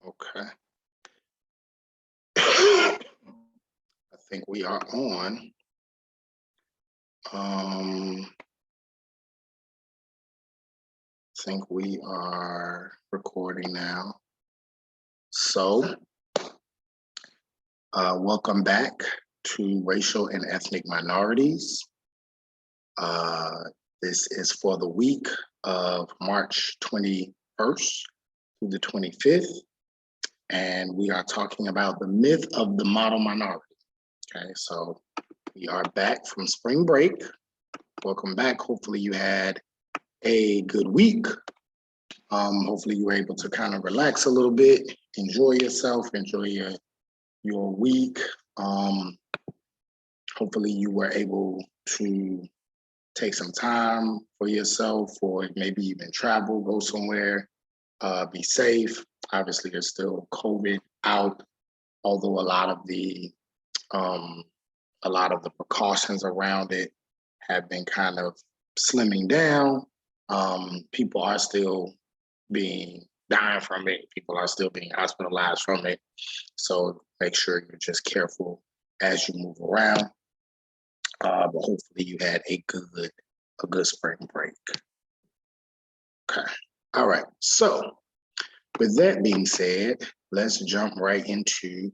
Okay. I think we are on. I think we are recording now. So, welcome back to Racial and Ethnic Minorities. This is for the week of March 21st through the 25th. And we are talking about the myth of the model minority. Okay, so we are back from spring break. Welcome back. Hopefully you had a good week. Hopefully you were able to kind of relax a little bit, enjoy yourself, enjoy your week. Hopefully you were able to take some time for yourself, or maybe even travel, go somewhere, be safe. Obviously there's still COVID out, although a lot of the precautions around it have been kind of slimming down. People are still dying from it. People are still being hospitalized from it. So make sure you're just careful as you move around. But hopefully you had a good spring break. Okay. All right. So with that being said, let's jump right into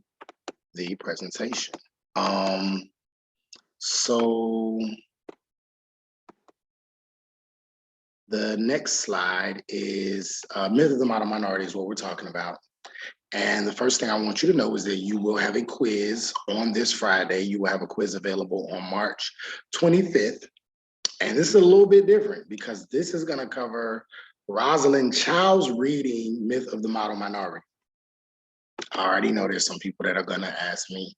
the presentation. So the next slide is myth of the model minority is what we're talking about. And the first thing I want you to know is that you will have a quiz on this Friday. You will have a quiz available on March 25th. And this is a little bit different because this is going to cover Rosalind Child's reading Myth of the Model Minority. I already know there's some people that are going to ask me,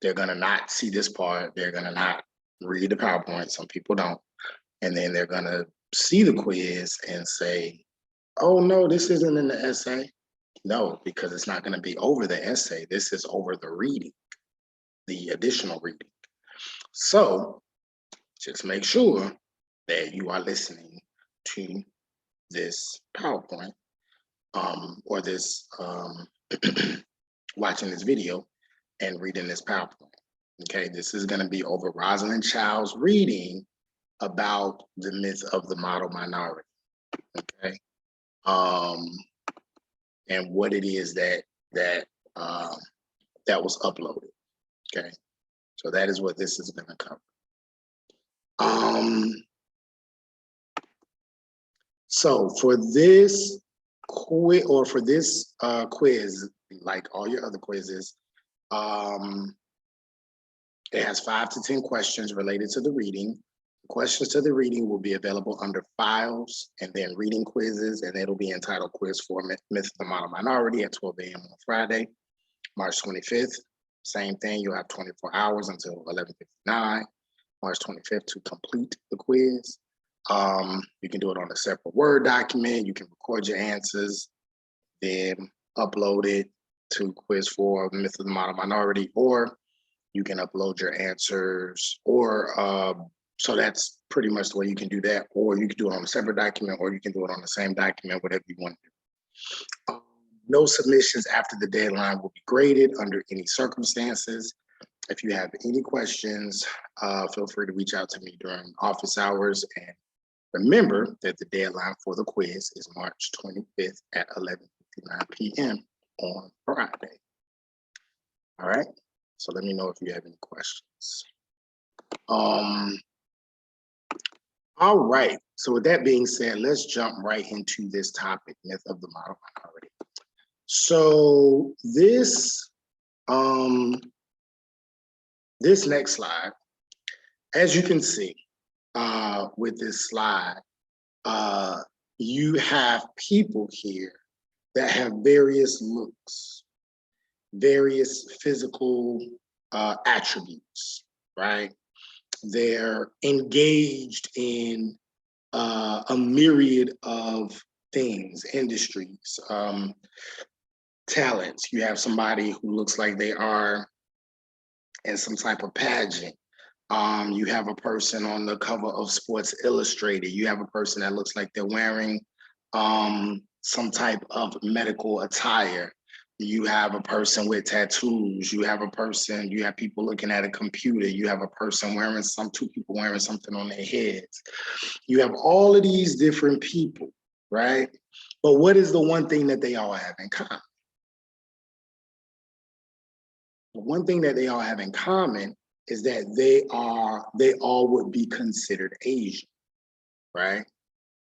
they're going to not see this part. They're going to not read the PowerPoint. Some people don't. And then they're going to see the quiz and say, oh, no, this isn't in the essay. No, because it's not going to be over the essay. This is over the reading, the additional reading. So just make sure that you are listening to this PowerPoint or this watching this video and reading this PowerPoint. Okay, this is going to be over Rosalind Child's reading about the myth of the model minority. Okay, and what it is that was uploaded. Okay, so that is what this is going to cover. So for this quiz, like all your other quizzes, it has 5 to 10 questions related to the reading. The questions to the reading will be available under files and then reading quizzes, and it'll be entitled Quiz for Myth of the Model Minority at 12 a.m. on Friday, March 25th. Same thing, you'll have 24 hours until 11:59, March 25th to complete the quiz. You can do it on a separate Word document. You can record your answers, then upload it to Quiz for Myth of the Model Minority, or you can upload your answers, or so that's pretty much the way you can do that, or you can do it on a separate document, or you can do it on the same document, whatever you want to do. No submissions after the deadline will be graded under any circumstances. If you have any questions, feel free to reach out to me during office hours. And remember that the deadline for the quiz is March 25th at 11:59 p.m. on Friday. All right, so let me know if you have any questions. All right, so with that being said, let's jump right into this topic, myth of the model minority. So this next slide, as you can see with this slide, you have people here that have various looks, various physical attributes, right? They're engaged in a myriad of things, industries, talents. You have somebody who looks like they are in some type of pageant. You have a person on the cover of Sports Illustrated. You have a person that looks like they're wearing some type of medical attire. You have a person with tattoos. You have people looking at a computer. You have a person wearing two people wearing something on their heads. You have all of these different people, right? But what is the one thing that they all have in common? The one thing that they all have in common is that they all would be considered Asian, right?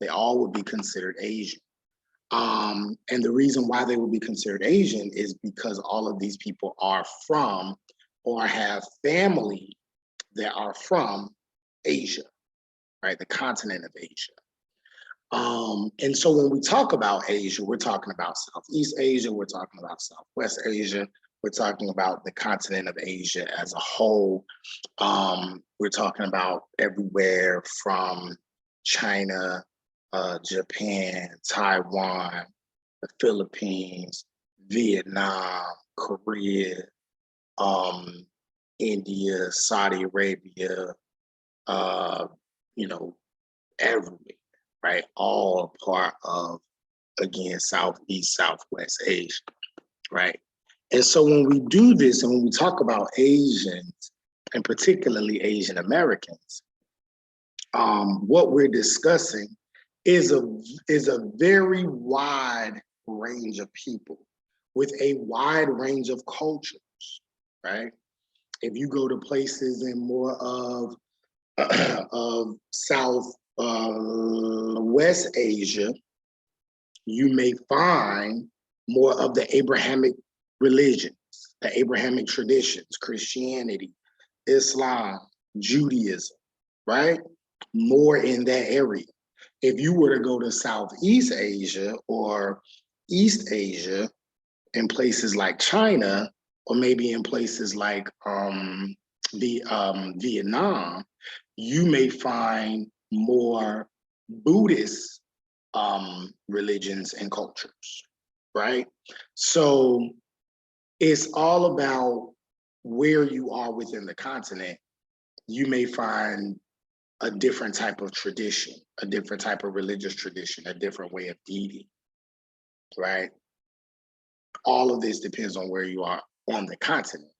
They all would be considered Asian. And the reason why they would be considered Asian is because all of these people are from or have family that are from Asia, right? The continent of Asia. And so when we talk about Asia, we're talking about Southeast Asia, we're talking about Southwest Asia, we're talking about the continent of Asia as a whole. We're talking about everywhere from China, Japan, Taiwan, the Philippines, Vietnam, Korea, India, Saudi Arabia, everywhere, right? All part of, again, Southeast, Southwest Asia, right? And so when we do this and when we talk about Asians, and particularly Asian Americans, what we're discussing is a very wide range of people with a wide range of cultures, right? If you go to places in more of South West Asia, you may find more of the Abrahamic religions, the Abrahamic traditions, Christianity, Islam, Judaism, right? More in that area. If you were to go to Southeast Asia or East Asia, in places like China, or maybe in places like Vietnam, you may find more Buddhist religions and cultures, right? So it's all about where you are within the continent. You may find a different type of tradition, a different type of religious tradition, a different way of eating, right? All of this depends on where you are on the continent.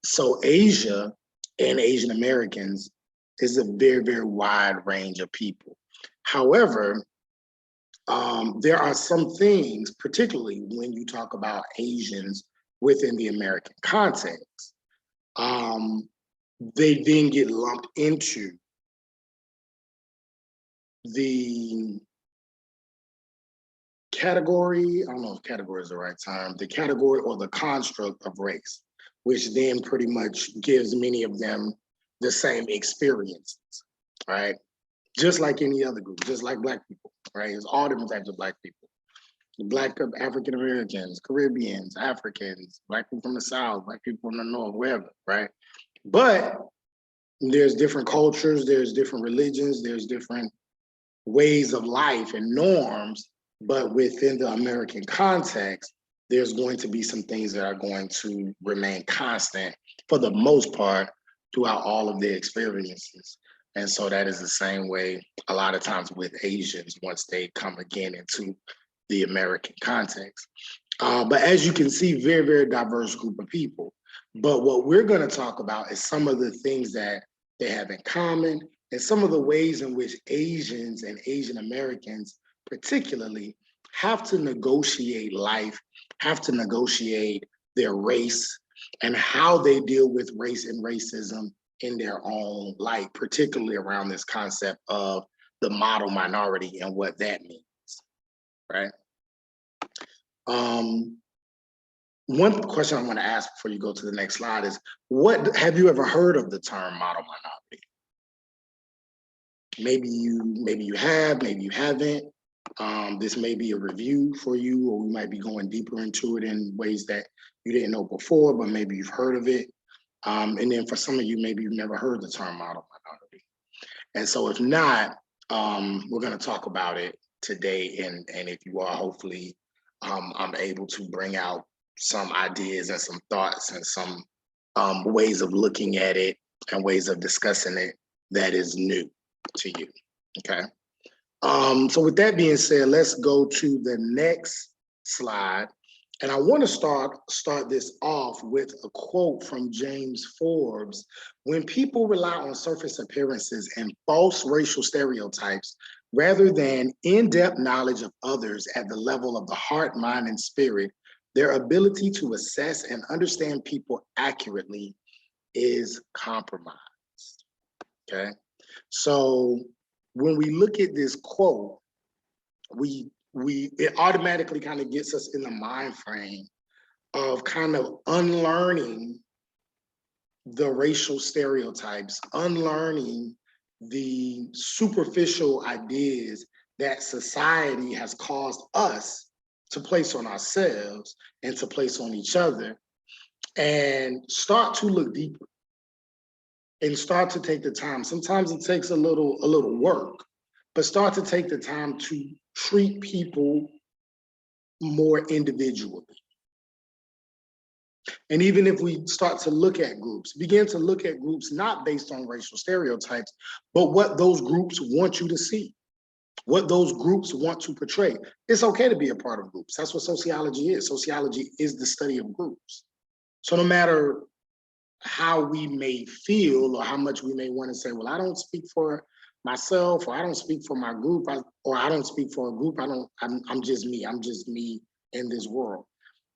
So Asia and Asian Americans is a very, very wide range of people. However, there are some things, particularly when you talk about Asians within the American context, they then get lumped into the category, I don't know if category is the right term, the category or the construct of race, which then pretty much gives many of them the same experiences, right? Just like any other group, just like Black people, right? It's all different types of Black people. Black African Americans, Caribbeans, Africans, Black people from the South, Black people from the North, wherever, right? But there's different cultures, there's different religions, there's different ways of life and norms, but within the American context, there's going to be some things that are going to remain constant for the most part throughout all of their experiences. And so that is the same way a lot of times with Asians once they come again into the American context. But as you can see, very, very diverse group of people. But what we're going to talk about is some of the things that they have in common and some of the ways in which Asians and Asian Americans particularly have to negotiate life, have to negotiate their race, and how they deal with race and racism in their own light, particularly around this concept of the model minority and what that means, right? One question I want to ask before you go to the next slide is, what have you ever heard of the term model minority? Maybe you have, maybe you haven't. This may be a review for you, or we might be going deeper into it in ways that you didn't know before, but maybe you've heard of it. And then for some of you, maybe you've never heard the term model minority. And so if not, we're going to talk about it today. And if you are, hopefully, I'm able to bring out some ideas and some thoughts and some ways of looking at it and ways of discussing it that is new to you, okay? So with that being said, let's go to the next slide. And I want to start this off with a quote from James Forbes. When people rely on surface appearances and false racial stereotypes rather than in-depth knowledge of others at the level of the heart, mind, and spirit, their ability to assess and understand people accurately is compromised. Okay, so when we look at this quote, it automatically kind of gets us in the mind frame of kind of unlearning the racial stereotypes, unlearning the superficial ideas that society has caused us to place on ourselves and to place on each other, and start to look deeper and start to take the time. Sometimes it takes a little work, but start to take the time to treat people more individually. And even if we start to look at groups, begin to look at groups not based on racial stereotypes, but what those groups want you to see, what those groups want to portray. It's okay to be a part of groups. That's what sociology is. Sociology is the study of groups. So no matter how we may feel or how much we may want to say, well, I don't speak for myself, or I don't speak for my group, or I don't speak for a group, I'm just me in this world.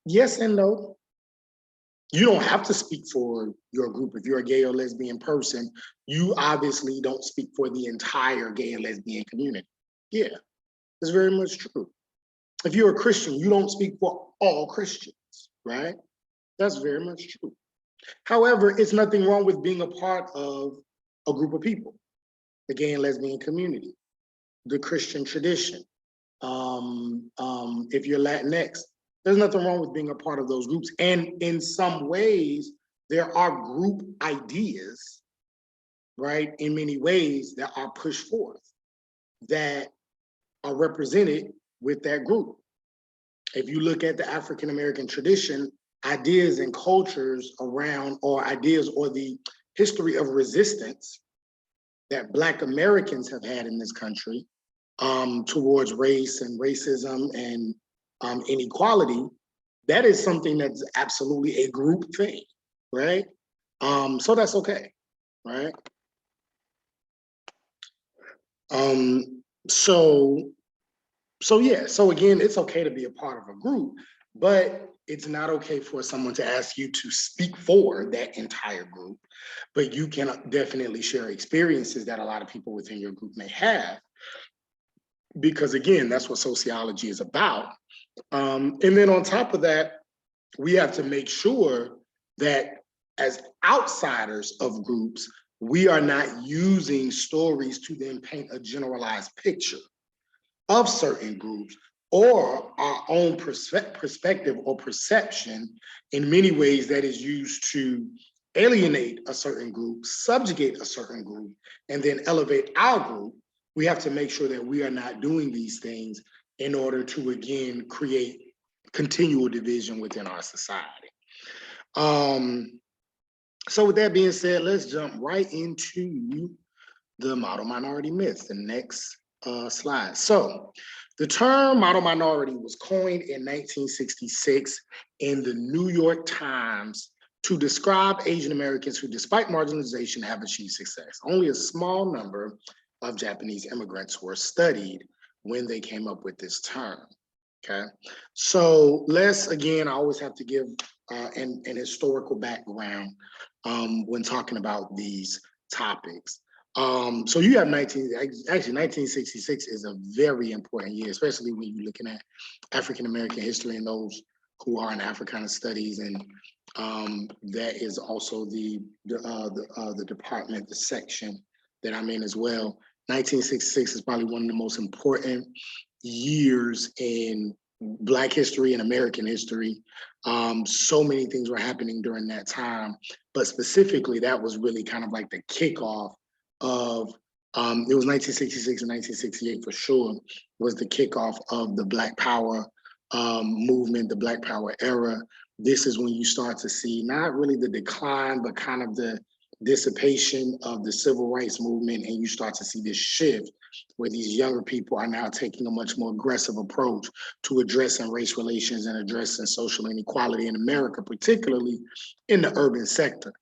Yes and no. You don't have to speak for your group. If you're a gay or lesbian person, you obviously don't speak for the entire gay and lesbian community. Yeah, that's very much true. If you're a Christian, you don't speak for all Christians, right? That's very much true. However, it's nothing wrong with being a part of a group of people, the gay and lesbian community, the Christian tradition. If you're Latinx, there's nothing wrong with being a part of those groups. And in some ways, there are group ideas, right, in many ways that are pushed forth that are represented with that group. If you look at the African American tradition, ideas and cultures around, or ideas or the history of resistance that Black Americans have had in this country towards race and racism and inequality, that is something that's absolutely a group thing, right? So that's okay, right? So yeah, so again, it's okay to be a part of a group, but it's not okay for someone to ask you to speak for that entire group, but you can definitely share experiences that a lot of people within your group may have, because again, that's what sociology is about. And then on top of that, we have to make sure that as outsiders of groups, we are not using stories to then paint a generalized picture of certain groups or our own perspective or perception in many ways that is used to alienate a certain group, subjugate a certain group, and then elevate our group. We have to make sure that we are not doing these things in order to, again, create continual division within our society. So with that being said, let's jump right into the model minority myth, the next slide. So the term model minority was coined in 1966 in the New York Times to describe Asian Americans who, despite marginalization, have achieved success. Only a small number of Japanese immigrants were studied when they came up with this term. Okay, so let's, again, I always have to give an historical background when talking about these topics. So you have 1966 is a very important year, especially when you're looking at African American history and those who are in Africana studies, and that is also the department, the section that I'm in as well. 1966 is probably one of the most important years in Black history and American history. So many things were happening during that time, but specifically that was really kind of like the kickoff of, it was 1966 and 1968 for sure, was the kickoff of the Black Power movement, the Black Power era. This is when you start to see not really the decline, but kind of the dissipation of the civil rights movement, and you start to see this shift where these younger people are now taking a much more aggressive approach to addressing race relations and addressing social inequality in America, particularly in the urban sector.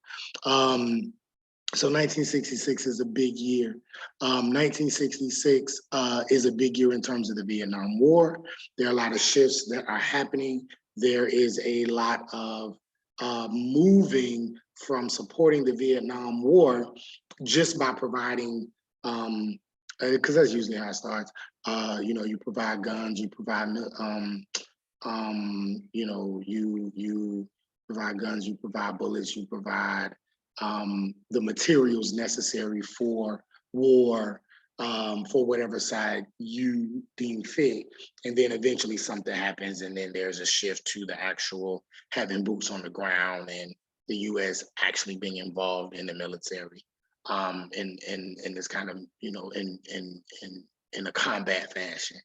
So 1966 is a big year. 1966 is a big year in terms of the Vietnam War. There are a lot of shifts that are happening. There is a lot of moving from supporting the Vietnam War just by providing, because that's usually how it starts. You provide guns, you provide, you provide guns, you provide bullets, you provide the materials necessary for war, for whatever side you deem fit. And then eventually something happens, and then there's a shift to the actual having boots on the ground and the U.S. actually being involved in the military, in this kind of, in a combat fashion.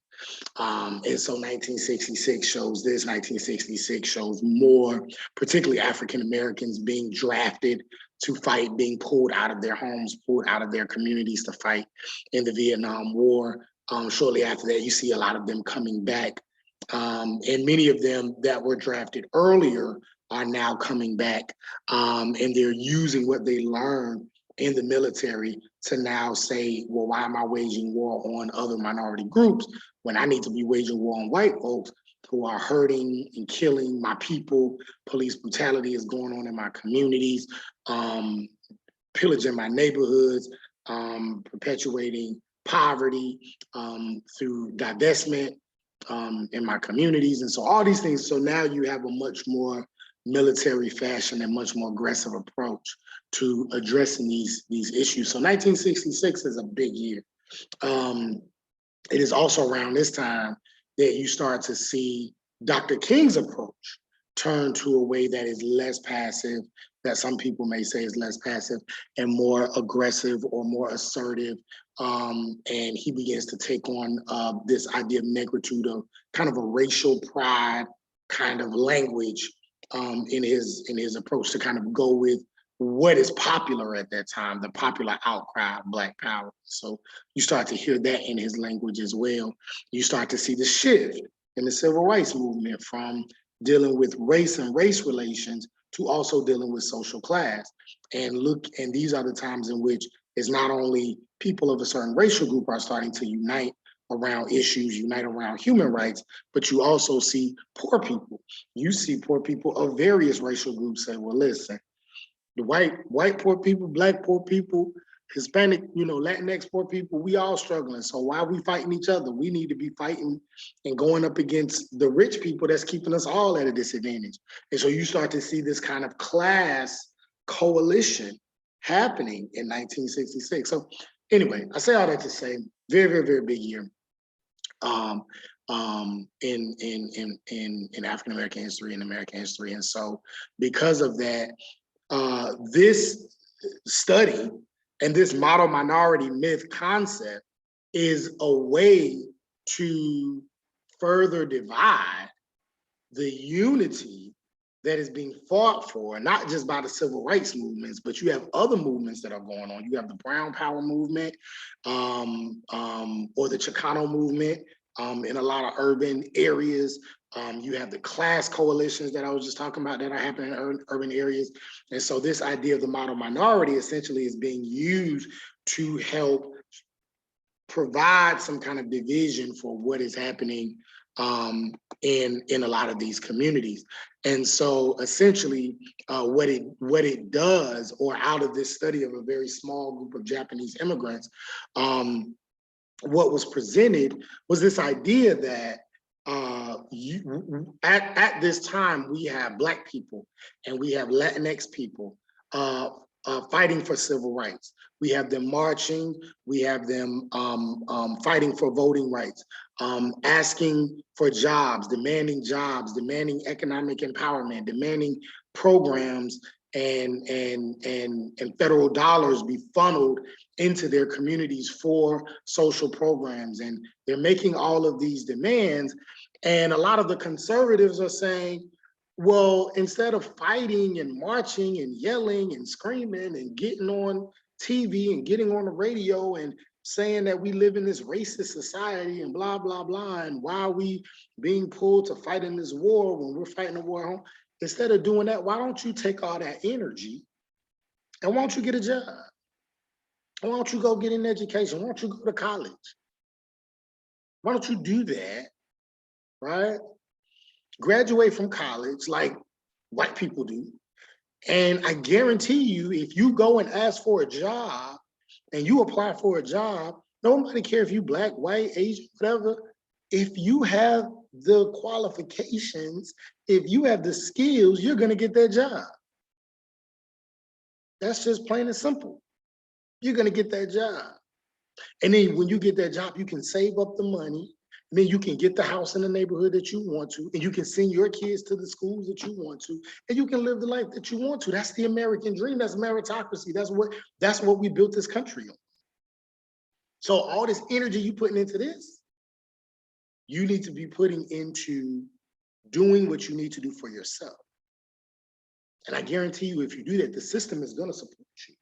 And so 1966 shows this. 1966 shows more, particularly African Americans being drafted to fight, being pulled out of their homes, pulled out of their communities to fight in the Vietnam War. Shortly after that, you see a lot of them coming back. And many of them that were drafted earlier are now coming back, and they're using what they learned in the military to now say, well, why am I waging war on other minority groups when I need to be waging war on white folks who are hurting and killing my people? Police brutality is going on in my communities, pillaging my neighborhoods, perpetuating poverty through divestment in my communities. And so all these things, so now you have a much more military fashion and much more aggressive approach to addressing these issues. So 1966 is a big year. It is also around this time that you start to see Dr. King's approach turn to a way that is less passive, that some people may say is less passive, and more aggressive or more assertive. And he begins to take on this idea of negritude, of kind of a racial pride kind of language in his approach to kind of go with what is popular at that time, the popular outcry of Black power. So you start to hear that in his language as well. You start to see the shift in the civil rights movement from dealing with race and race relations to also dealing with social class. And these are the times in which it's not only people of a certain racial group are starting to unite around issues, unite around human rights, but you also see poor people. You see poor people of various racial groups say, well, listen, the white poor people, Black poor people, Hispanic, Latinx poor people, we all struggling. So why are we fighting each other? We need to be fighting and going up against the rich people that's keeping us all at a disadvantage. And so you start to see this kind of class coalition happening in 1966. So anyway, I say all that to say, very, very, very big year in African American history and American history. And so because of that, this study and this model minority myth concept is a way to further divide the unity that is being fought for, not just by the civil rights movements, but you have other movements that are going on. You have the Brown Power movement, or the Chicano movement in a lot of urban areas. You have the class coalitions that I was just talking about that are happening in urban areas. And so this idea of the model minority essentially is being used to help provide some kind of division for what is happening in a lot of these communities. And so essentially what it does, or out of this study of a very small group of Japanese immigrants, what was presented was this idea that at this time we have Black people and we have Latinx people fighting for civil rights. We have them marching, we have them fighting for voting rights, asking for jobs, demanding economic empowerment, demanding programs and federal dollars be funneled into their communities for social programs. And they're making all of these demands. And a lot of the conservatives are saying, Well, instead of fighting and marching and yelling and screaming and getting on TV and getting on the radio and saying that we live in this racist society and blah, blah, blah, and why are we being pulled to fight in this war when we're fighting a war at home? Instead of doing that, why don't you take all that energy and why don't you get a job? Why don't you go get an education? Why don't you go to college? Why don't you do that, right? Graduate from college like white people do. And I guarantee you, if you go and ask for a job and you apply for a job, nobody cares if you black, white, Asian, whatever. If you have the qualifications, if you have the skills, you're going to get that job. That's just plain and simple. You're going to get that job. And then when you get that job, you can save up the money. And then you can get the house in the neighborhood that you want to, and you can send your kids to the schools that you want to, and you can live the life that you want to. That's the American dream. That's meritocracy. That's what we built this country on. So all this energy you putting into this, you need to be putting into doing what you need to do for yourself. And I guarantee you, if you do that, the system is going to support you.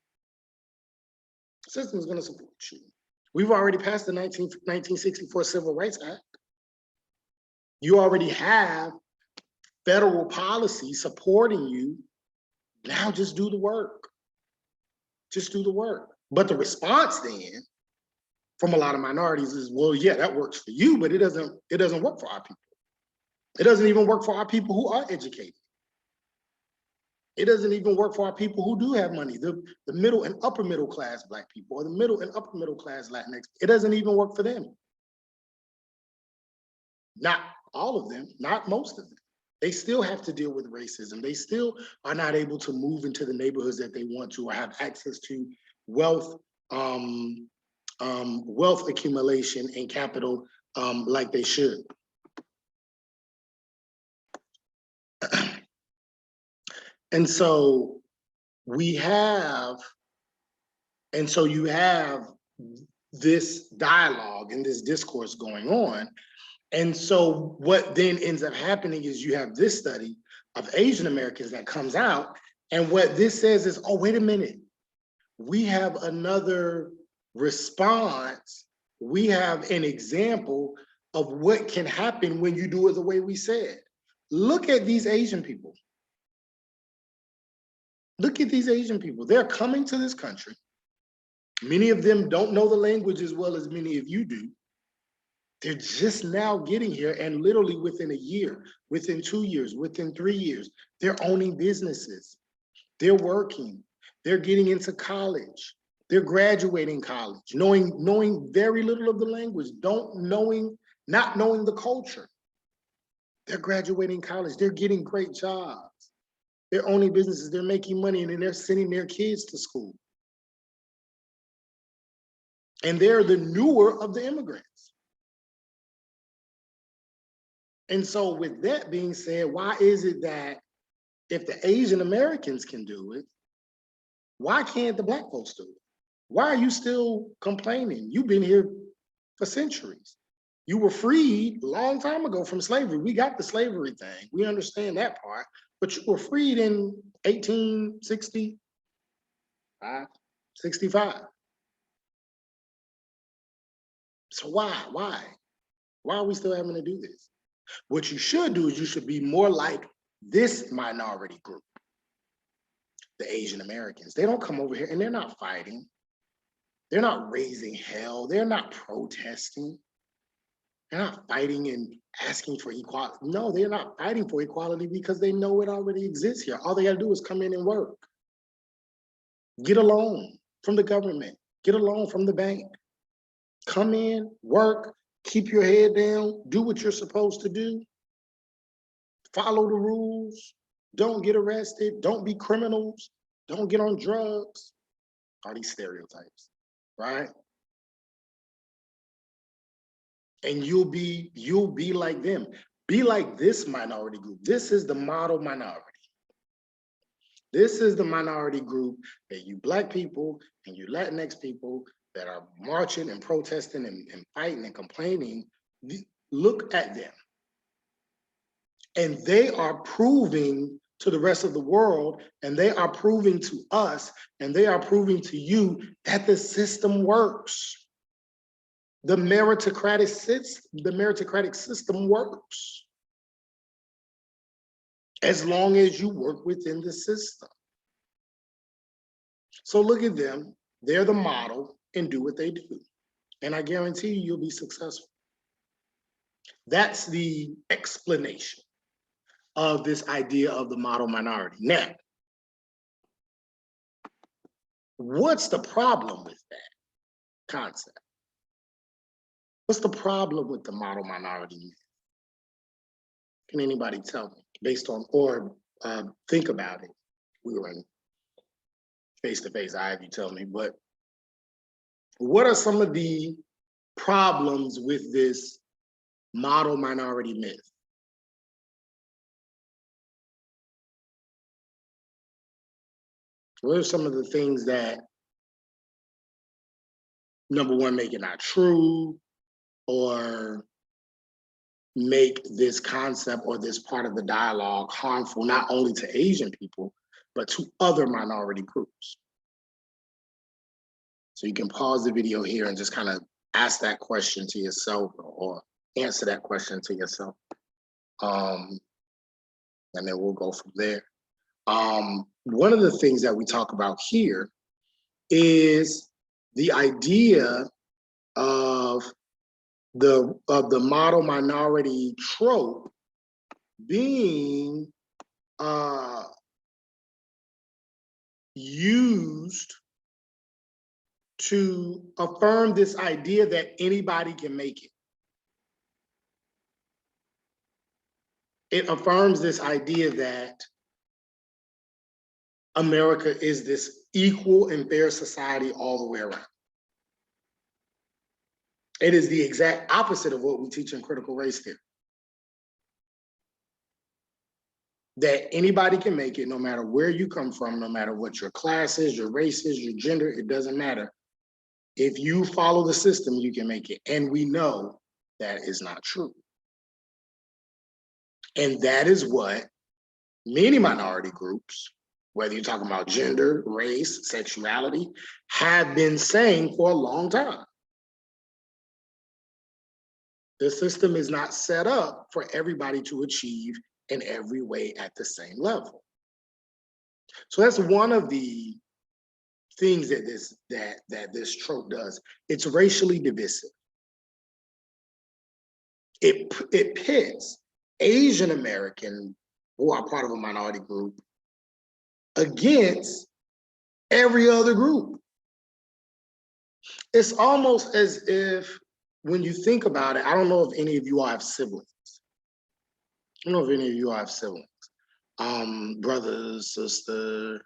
The system is going to support you. We've already passed the 1964 Civil Rights Act. You already have federal policy supporting you. Now just do the work. Just do the work. But the response then from a lot of minorities is, well, yeah, that works for you, but it doesn't work for our people. It doesn't even work for our people who are educated. It doesn't even work for our people who do have money, the middle and upper middle class Black people, or the middle and upper middle class Latinx. It doesn't even work for them. Not all of them, not most of them. They still have to deal with racism. They still are not able to move into the neighborhoods that they want to or have access to wealth, wealth accumulation and capital like they should. And so you have this dialogue and this discourse going on. And so what then ends up happening is you have this study of Asian Americans that comes out. And what this says is, oh, wait a minute. We have another response. We have an example of what can happen when you do it the way we said. Look at these Asian people. Look at these Asian people. They're coming to this country. Many of them don't know the language as well as many of you do. They're just now getting here, and literally within a year, within 2 years, within 3 years, they're owning businesses. They're working. They're getting into college. They're graduating college, knowing very little of the language, not knowing the culture. They're graduating college. They're getting great jobs. They're owning businesses. They're making money, and then they're sending their kids to school. And they're the newer of the immigrants. And so with that being said, why is it that if the Asian Americans can do it, why can't the Black folks do it? Why are you still complaining? You've been here for centuries. You were freed a long time ago from slavery. We got the slavery thing. We understand that part, but you were freed in 1865, 65. So why? Why are we still having to do this? What you should do is you should be more like this minority group, the Asian Americans. They don't come over here and they're not fighting. They're not raising hell. They're not protesting. They're not fighting and asking for equality. No, they're not fighting for equality because they know it already exists here. All they gotta do is come in and work. Get a loan from the government. Get a loan from the bank. Come in, work, keep your head down, do what you're supposed to do. Follow the rules. Don't get arrested. Don't be criminals. Don't get on drugs. All these stereotypes, right? And you'll be like them. Be like this minority group. This is the model minority. This is the minority group that you Black people and you Latinx people that are marching and protesting and fighting and complaining. Look at them. And they are proving to the rest of the world, and they are proving to us, and they are proving to you that the system works. The meritocratic system works. As long as you work within the system. So look at them. They're the model, and do what they do. And I guarantee you, you'll be successful. That's the explanation of this idea of the model minority. Now, what's the problem with that concept? What's the problem with the model minority? Can anybody tell me based on, or think about it? We were in face-to-face, I have you tell me, but what are some of the problems with this model minority myth? What are some of the things that, number one, make it not true, or make this concept or this part of the dialogue harmful, not only to Asian people, but to other minority groups? So you can pause the video here and just kind of ask that question to yourself, or answer that question to yourself. And then we'll go from there. One of the things that we talk about here is the idea of the model minority trope being used to affirm this idea that anybody can make it. It affirms this idea that America is this equal and fair society all the way around. It is the exact opposite of what we teach in critical race theory. That anybody can make it, no matter where you come from, no matter what your class is, your race is, your gender, it doesn't matter. If you follow the system, you can make it. And we know that is not true. And that is what many minority groups, whether you're talking about gender, race, sexuality, have been saying for a long time. The system is not set up for everybody to achieve in every way at the same level. So that's one of the things that this trope does. It's racially divisive. It pits Asian American, who are part of a minority group, against every other group. It's almost as if, when you think about it, I don't know if any of you all have siblings. I don't know if any of you all have siblings, brothers, sister.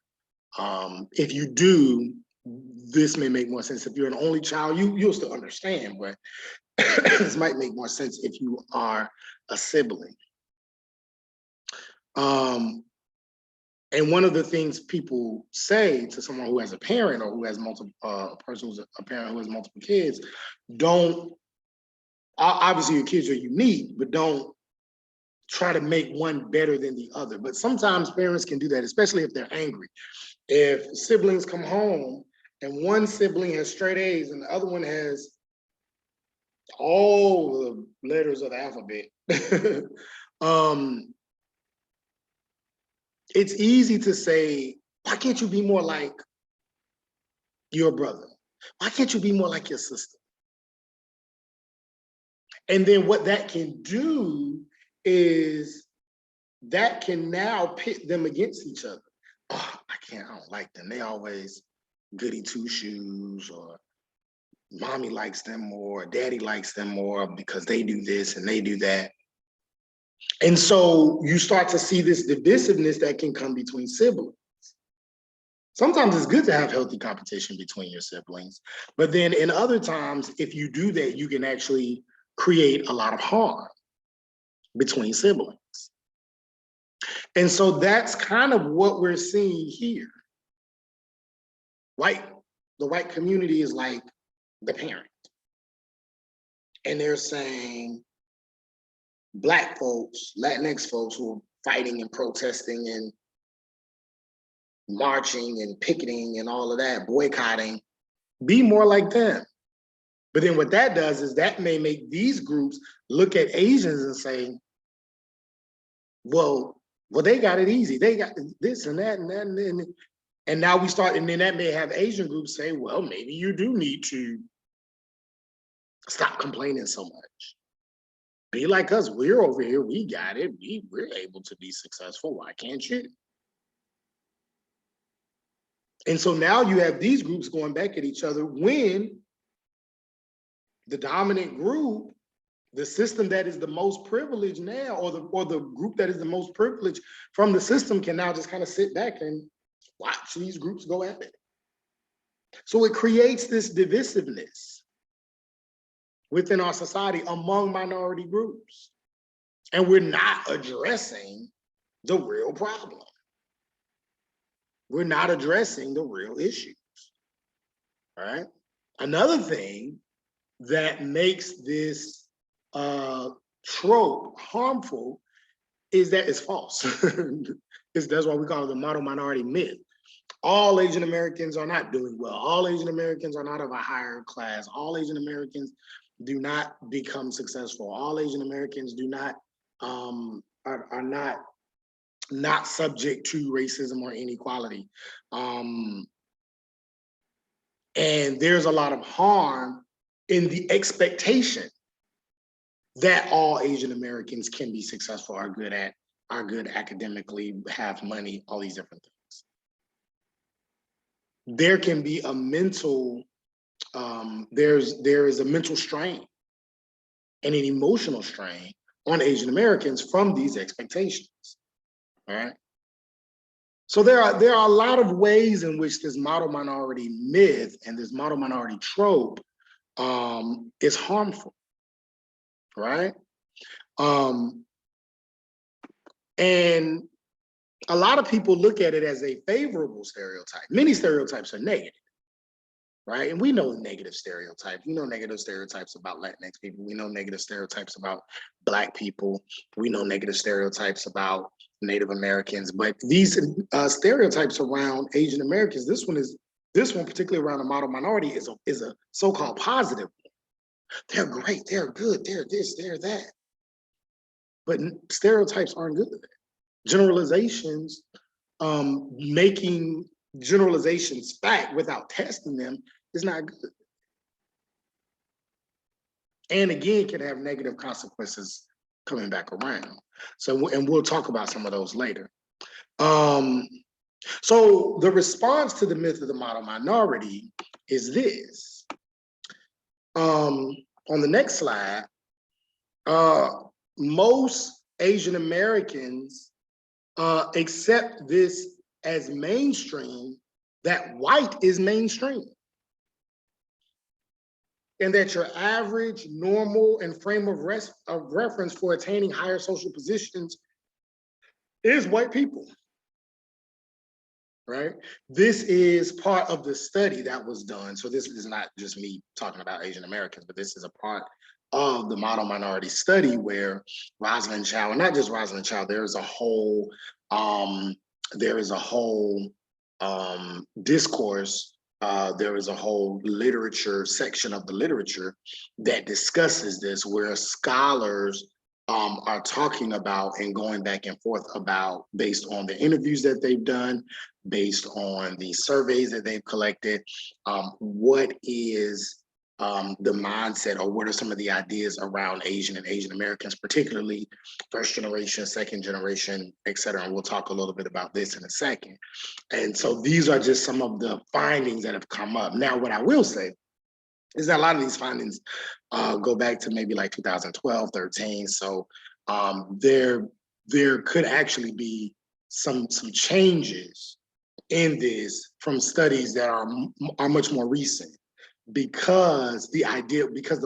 If you do, this may make more sense. If you're an only child, you'll still understand, but this might make more sense if you are a sibling. And one of the things people say to someone who has a parent, or who has multiple, a person who's a parent who has multiple kids, obviously your kids are unique, but don't try to make one better than the other. But sometimes parents can do that, especially if they're angry. If siblings come home and one sibling has straight A's and the other one has all the letters of the alphabet, it's easy to say, why can't you be more like your brother? Why can't you be more like your sister? And then what that can do is that can now pit them against each other. Oh, I don't like them. They always goody two shoes, or mommy likes them more, daddy likes them more because they do this and they do that. And so you start to see this divisiveness that can come between siblings. Sometimes it's good to have healthy competition between your siblings, but then in other times, if you do that, you can actually create a lot of harm between siblings. And so that's kind of what we're seeing here. The white community is like the parent. And they're saying, Black folks, Latinx folks who are fighting and protesting and marching and picketing and all of that, boycotting, be more like them. But then what that does is that may make these groups look at Asians and say, well, they got it easy. They got this and that and that. And now we start, and then that may have Asian groups say, well, maybe you do need to stop complaining so much. Be like us. We're over here. We got it. We're able to be successful. Why can't you? And so now you have these groups going back at each other when the dominant group, the system that is the most privileged now, or the group that is the most privileged from the system, can now just kind of sit back and watch these groups go at it. So it creates this divisiveness within our society among minority groups. And we're not addressing the real problem. We're not addressing the real issues, all right? Another thing that makes this trope harmful is that it's false. That's why we call it the model minority myth. All Asian Americans are not doing well. All Asian Americans are not of a higher class. All Asian Americans do not become successful. All Asian Americans do not are not subject to racism or inequality. And there's a lot of harm in the expectation that all Asian Americans can be successful, are good academically, have money, all these different things. There can be a mental, there is a mental strain and an emotional strain on Asian Americans from these expectations, all right? So there are a lot of ways in which this model minority myth and this model minority trope is harmful, right? And a lot of people look at it as a favorable stereotype. Many stereotypes are negative, right? And we know negative stereotypes. We know negative stereotypes about Latinx people. We know negative stereotypes about Black people. We know negative stereotypes about Native Americans. But these stereotypes around Asian Americans, this one particularly around the model minority is a so-called positive. They're great, they're good, they're this, they're that. But stereotypes aren't good. Generalizations, making generalizations fact without testing them is not good. And again, can have negative consequences coming back around. So, and we'll talk about some of those later. So the response to the myth of the model minority is this. On the next slide, most Asian Americans accept this as mainstream, that white is mainstream. And that your average, normal, and frame of reference for attaining higher social positions is white people, right? This is part of the study that was done. So this is not just me talking about Asian Americans, but this is a part of the model minority study where Rosalind Chow, and not just Rosalind Chow, there is a whole discourse, there is a whole literature section of the literature that discusses this, where scholars are talking about and going back and forth about, based on the interviews that they've done, based on the surveys that they've collected, what is the mindset, or what are some of the ideas around Asian and Asian Americans, particularly first generation, second generation, et cetera. And we'll talk a little bit about this in a second. And so these are just some of the findings that have come up. Now, what I will say is that a lot of these findings go back to maybe like 2012, 13. So there could actually be some changes in this from studies that are much more recent, because the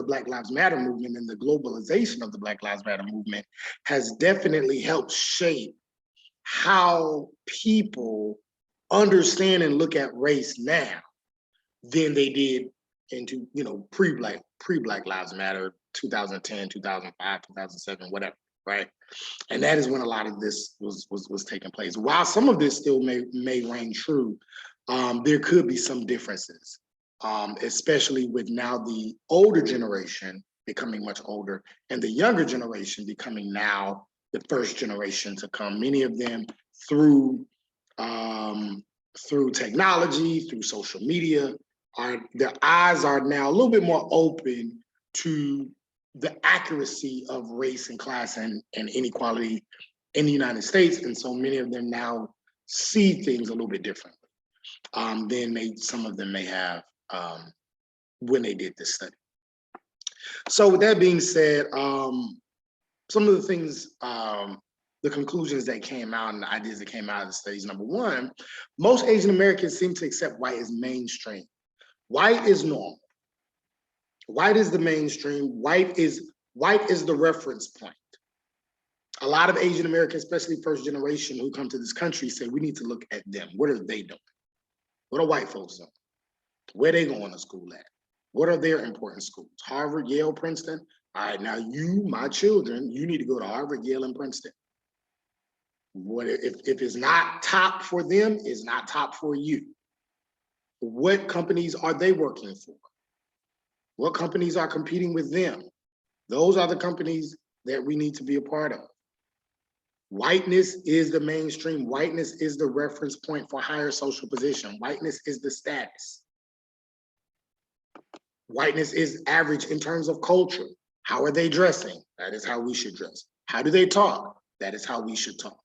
Black Lives Matter movement and the globalization of the Black Lives Matter movement has definitely helped shape how people understand and look at race now than they did into, pre-Black Lives Matter, 2010, 2005, 2007, whatever. right? And that is when a lot of this was taking place. While some of this still may reign true, there could be some differences, especially with now the older generation becoming much older and the younger generation becoming now the first generation to come. Many of them through technology, through social media, their eyes are now a little bit more open to the accuracy of race and class and inequality in the United States. And so many of them now see things a little bit differently than some of them may have when they did this study. So with that being said, some of the things, the conclusions that came out and the ideas that came out of the studies. Number one, most Asian Americans seem to accept white as mainstream. White is normal. White is the mainstream. White is the reference point. A lot of Asian Americans, especially first generation who come to this country, say we need to look at them. What are they doing? What are white folks doing? Where are they going to school at? What are their important schools? Harvard, Yale, Princeton? All right, now you, my children, you need to go to Harvard, Yale, and Princeton. What if it's not top for them, it's not top for you? What companies are they working for? What companies are competing with them? Those are the companies that we need to be a part of. Whiteness is the mainstream. Whiteness is the reference point for higher social position. Whiteness is the status. Whiteness is average in terms of culture. How are they dressing? That is how we should dress. How do they talk? That is how we should talk.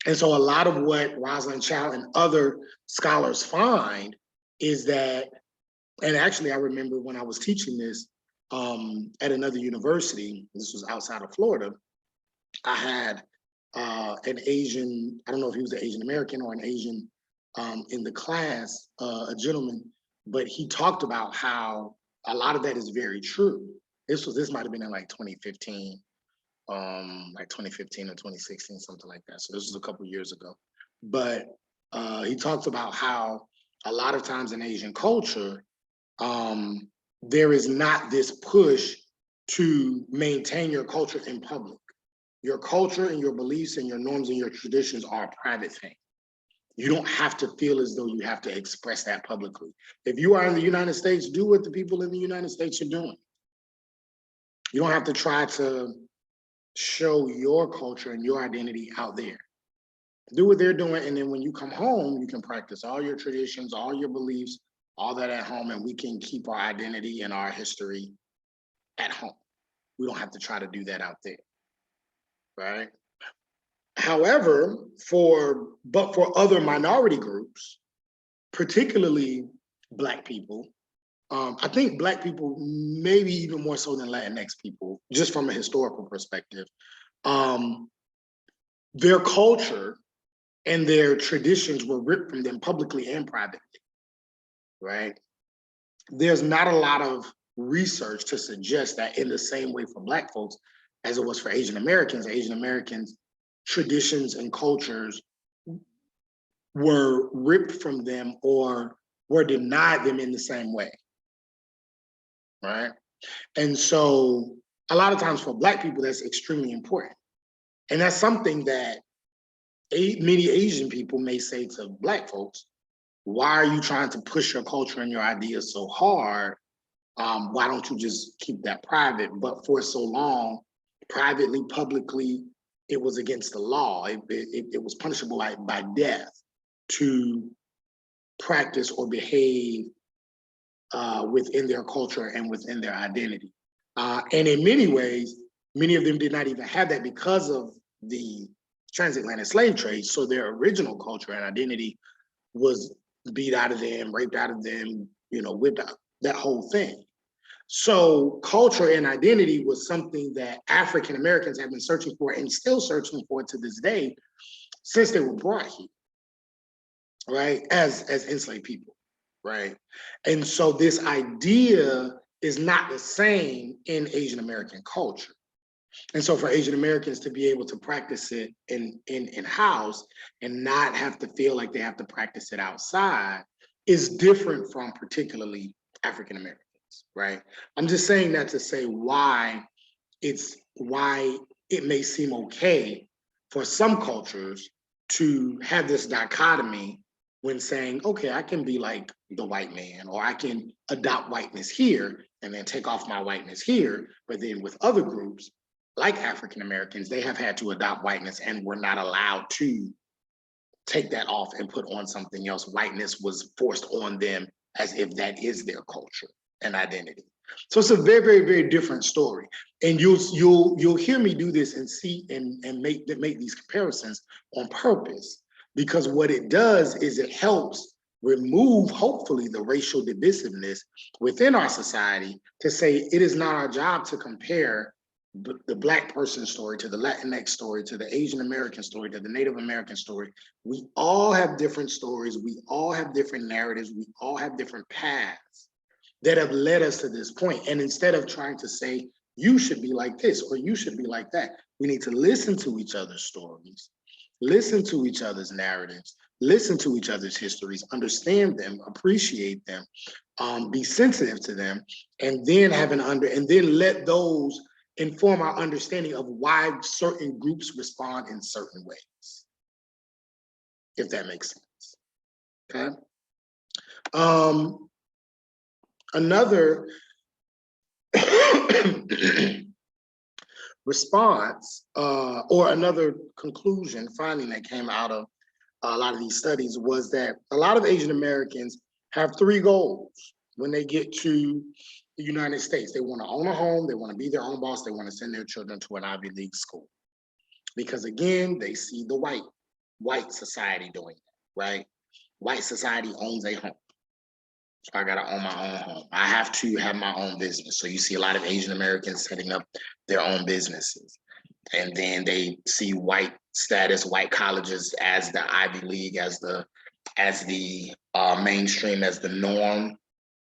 And so a lot of what Rosalind Chow and other scholars find is that, and actually I remember when I was teaching this at another university, this was outside of Florida, I had an Asian, I don't know if he was an Asian American or an Asian in the class, a gentleman, but he talked about how a lot of that is very true. This might have been in like 2015. Like 2015 or 2016, something like that. So this was a couple of years ago. But he talks about how a lot of times in Asian culture, there is not this push to maintain your culture in public. Your culture and your beliefs and your norms and your traditions are a private thing. You don't have to feel as though you have to express that publicly. If you are in the United States, do what the people in the United States are doing. You don't have to try to show your culture and your identity out there. Do what they're doing, and then when you come home, you can practice all your traditions, all your beliefs, all that at home, and we can keep our identity and our history at home. We don't have to try to do that out there, right? However, for other minority groups, particularly Black people, I think Black people, maybe even more so than Latinx people, just from a historical perspective, their culture and their traditions were ripped from them publicly and privately, right? There's not a lot of research to suggest that in the same way for Black folks as it was for Asian Americans, traditions and cultures were ripped from them or were denied them in the same way, right? And so a lot of times for Black people, that's extremely important. And that's something that many Asian people may say to Black folks, why are you trying to push your culture and your ideas so hard? Why don't you just keep that private? But for so long, privately, publicly, it was against the law. It was punishable by death to practice or behave within their culture and within their identity. And in many ways, many of them did not even have that because of the transatlantic slave trade. So their original culture and identity was beat out of them, raped out of them, whipped out, that whole thing. So culture and identity was something that African Americans have been searching for and still searching for to this day since they were brought here, right? As enslaved people, right? And so this idea is not the same in Asian American culture. And so for Asian Americans to be able to practice it in-house and not have to feel like they have to practice it outside is different from particularly African Americans, right? I'm just saying that to say why it's why it may seem okay for some cultures to have this dichotomy when saying, okay, I can be like the white man, or I can adopt whiteness here and then take off my whiteness here. But then with other groups, like African Americans, they have had to adopt whiteness and were not allowed to take that off and put on something else. Whiteness was forced on them as if that is their culture and identity. So it's a very, very, very different story. And you'll hear me do this and see and make these comparisons on purpose, because what it does is it helps remove, hopefully, the racial divisiveness within our society, to say it is not our job to compare the Black person story to the Latinx story, to the Asian American story, to the Native American story. We all have different stories. We all have different narratives. We all have different paths that have led us to this point. And instead of trying to say, you should be like this or you should be like that, we need to listen to each other's stories, listen to each other's narratives, listen to each other's histories, understand them, appreciate them, be sensitive to them, and then and then let those inform our understanding of why certain groups respond in certain ways, if that makes sense. Okay. Another response, or another conclusion, finding that came out of a lot of these studies, was that a lot of Asian Americans have three goals when they get to the United States. They want to own a home, they want to be their own boss, they want to send their children to an Ivy League school. Because again, they see the white society doing that, right? White society owns a home. So I gotta own my own home. I have to have my own business. So you see a lot of Asian Americans setting up their own businesses. And then they see white status, white colleges as the Ivy League, as the mainstream, as the norm,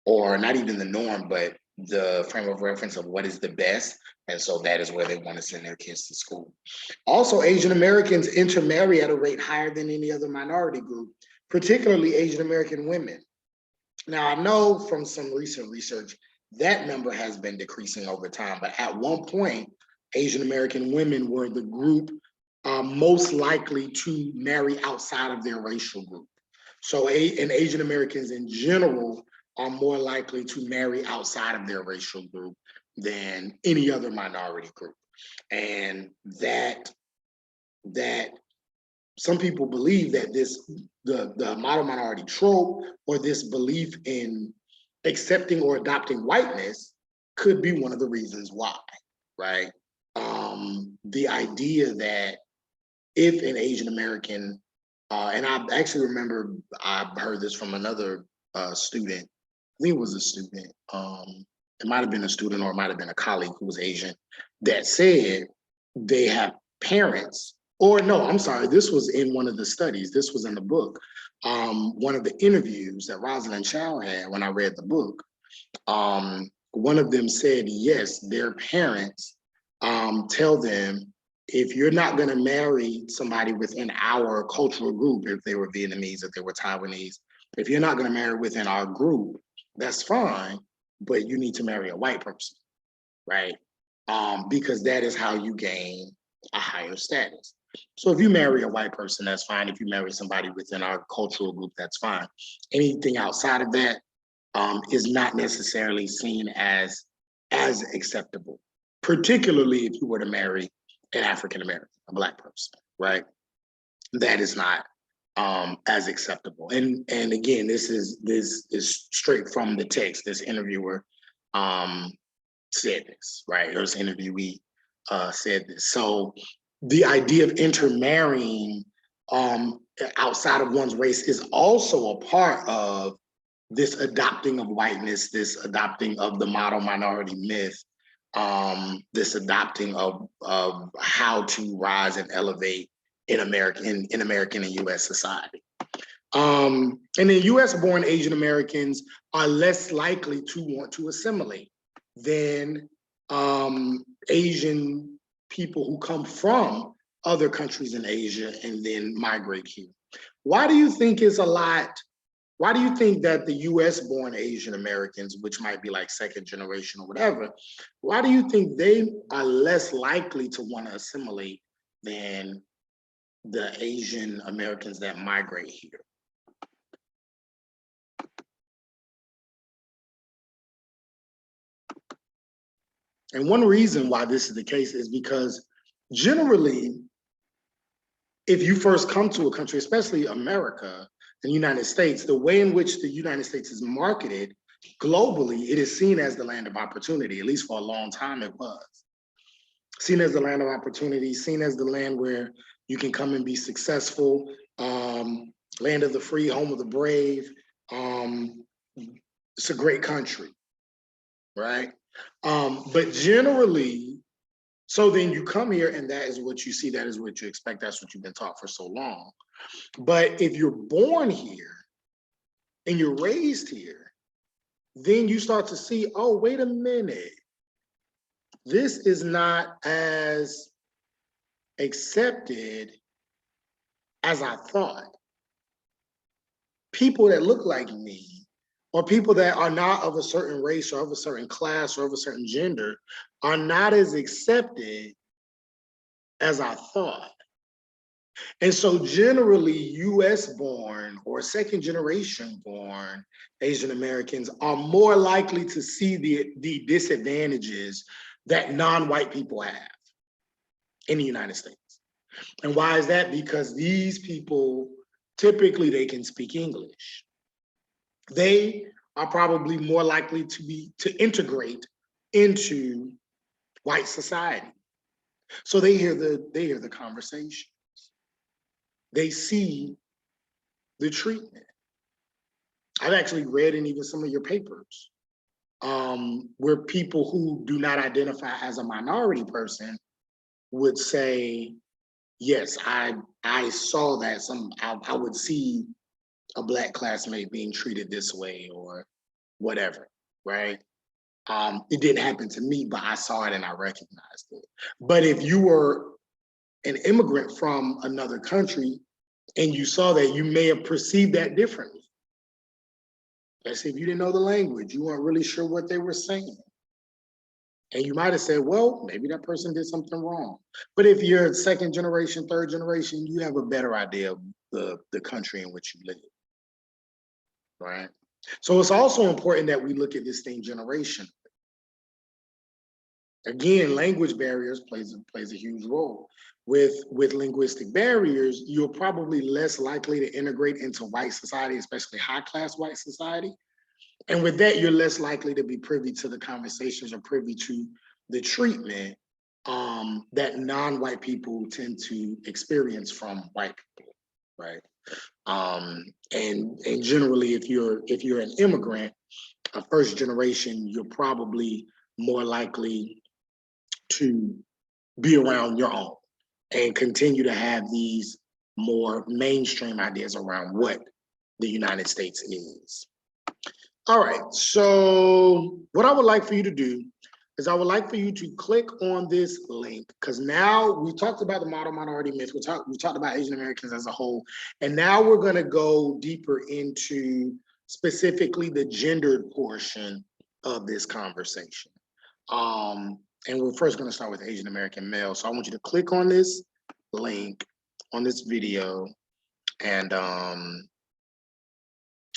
or not even the norm, but the frame of reference of what is the best. And so that is where they want to send their kids to school. Also, Asian Americans intermarry at a rate higher than any other minority group, particularly Asian American women. Now, I know from some recent research that number has been decreasing over time, but at one point, Asian American women were the group most likely to marry outside of their racial group. So, and Asian Americans in general are more likely to marry outside of their racial group than any other minority group. And that some people believe that the model minority trope, or this belief in accepting or adopting whiteness, could be one of the reasons why, right? The idea that if an Asian American, and I actually remember I heard this from another student, I think it was a student, it might have been a student or it might have been a colleague who was Asian, that said they have parents, or no, I'm sorry, this was in one of the studies, this was in the book. One of the interviews that Rosalind Chow had when I read the book, one of them said, yes, their parents tell them, if you're not going to marry somebody within our cultural group, if they were Vietnamese, if they were Taiwanese, if you're not going to marry within our group, that's fine, but you need to marry a white person, right? Because that is how you gain a higher status. So if you marry a white person, that's fine. If you marry somebody within our cultural group, that's fine. Anything outside of that is not necessarily seen as acceptable, particularly if you were to marry an African American, a Black person, right? That is not as acceptable. And again, this is straight from the text. This interviewer said this, right? Or this interviewee said this. So the idea of intermarrying outside of one's race is also a part of this adopting of whiteness, this adopting of the model minority myth, this adopting of how to rise and elevate in American and U.S. society. And then U.S.-born Asian Americans are less likely to want to assimilate than Asian people who come from other countries in Asia and then migrate here. Why do you think it's a lot why do you think that the US born Asian Americans, which might be like second generation or whatever, why do you think they are less likely to want to assimilate than the Asian Americans that migrate here? And one reason why this is the case is because generally, if you first come to a country, especially America, the United States, the way in which the United States is marketed globally, it is seen as the land of opportunity. At least for a long time it was. Seen as the land of opportunity, seen as the land where you can come and be successful, land of the free, home of the brave. It's a great country, right? But generally, so then you come here and that is what you see, that is what you expect, that's what you've been taught for so long. But if you're born here and you're raised here, then you start to see, oh, wait a minute. This is not as accepted as I thought. People that look like me, or people that are not of a certain race or of a certain class or of a certain gender, are not as accepted as I thought. And so generally US born or second generation born Asian Americans are more likely to see the disadvantages that non-white people have in the United States. And why is that? Because these people, typically they can speak English. They are probably more likely to integrate into white society. So they hear the conversations. They see the treatment. I've actually read in even some of your papers where people who do not identify as a minority person would say, yes, I saw that I would see a Black classmate being treated this way or whatever, right? It didn't happen to me, but I saw it and I recognized it. But if you were an immigrant from another country and you saw that, you may have perceived that differently. Let's say if you didn't know the language, you weren't really sure what they were saying. And you might have said, well, maybe that person did something wrong. But if you're second generation, third generation, you have a better idea of the country in which you live, right? So it's also important that we look at this thing generationally. Again, language barriers plays a huge role. With linguistic barriers, you're probably less likely to integrate into white society, especially high-class white society. And with that, you're less likely to be privy to the conversations or privy to the treatment that non-white people tend to experience from white people, right? And generally, if you're an immigrant, a first generation, you're probably more likely to be around your own and continue to have these more mainstream ideas around what the United States is. All right, so what I would like for you to do is I would like for you to click on this link, because now we talked about the model minority myth, we talked about Asian Americans as a whole, and now we're gonna go deeper into specifically the gendered portion of this conversation. And we're first gonna start with Asian American males. So I want you to click on this link on this video and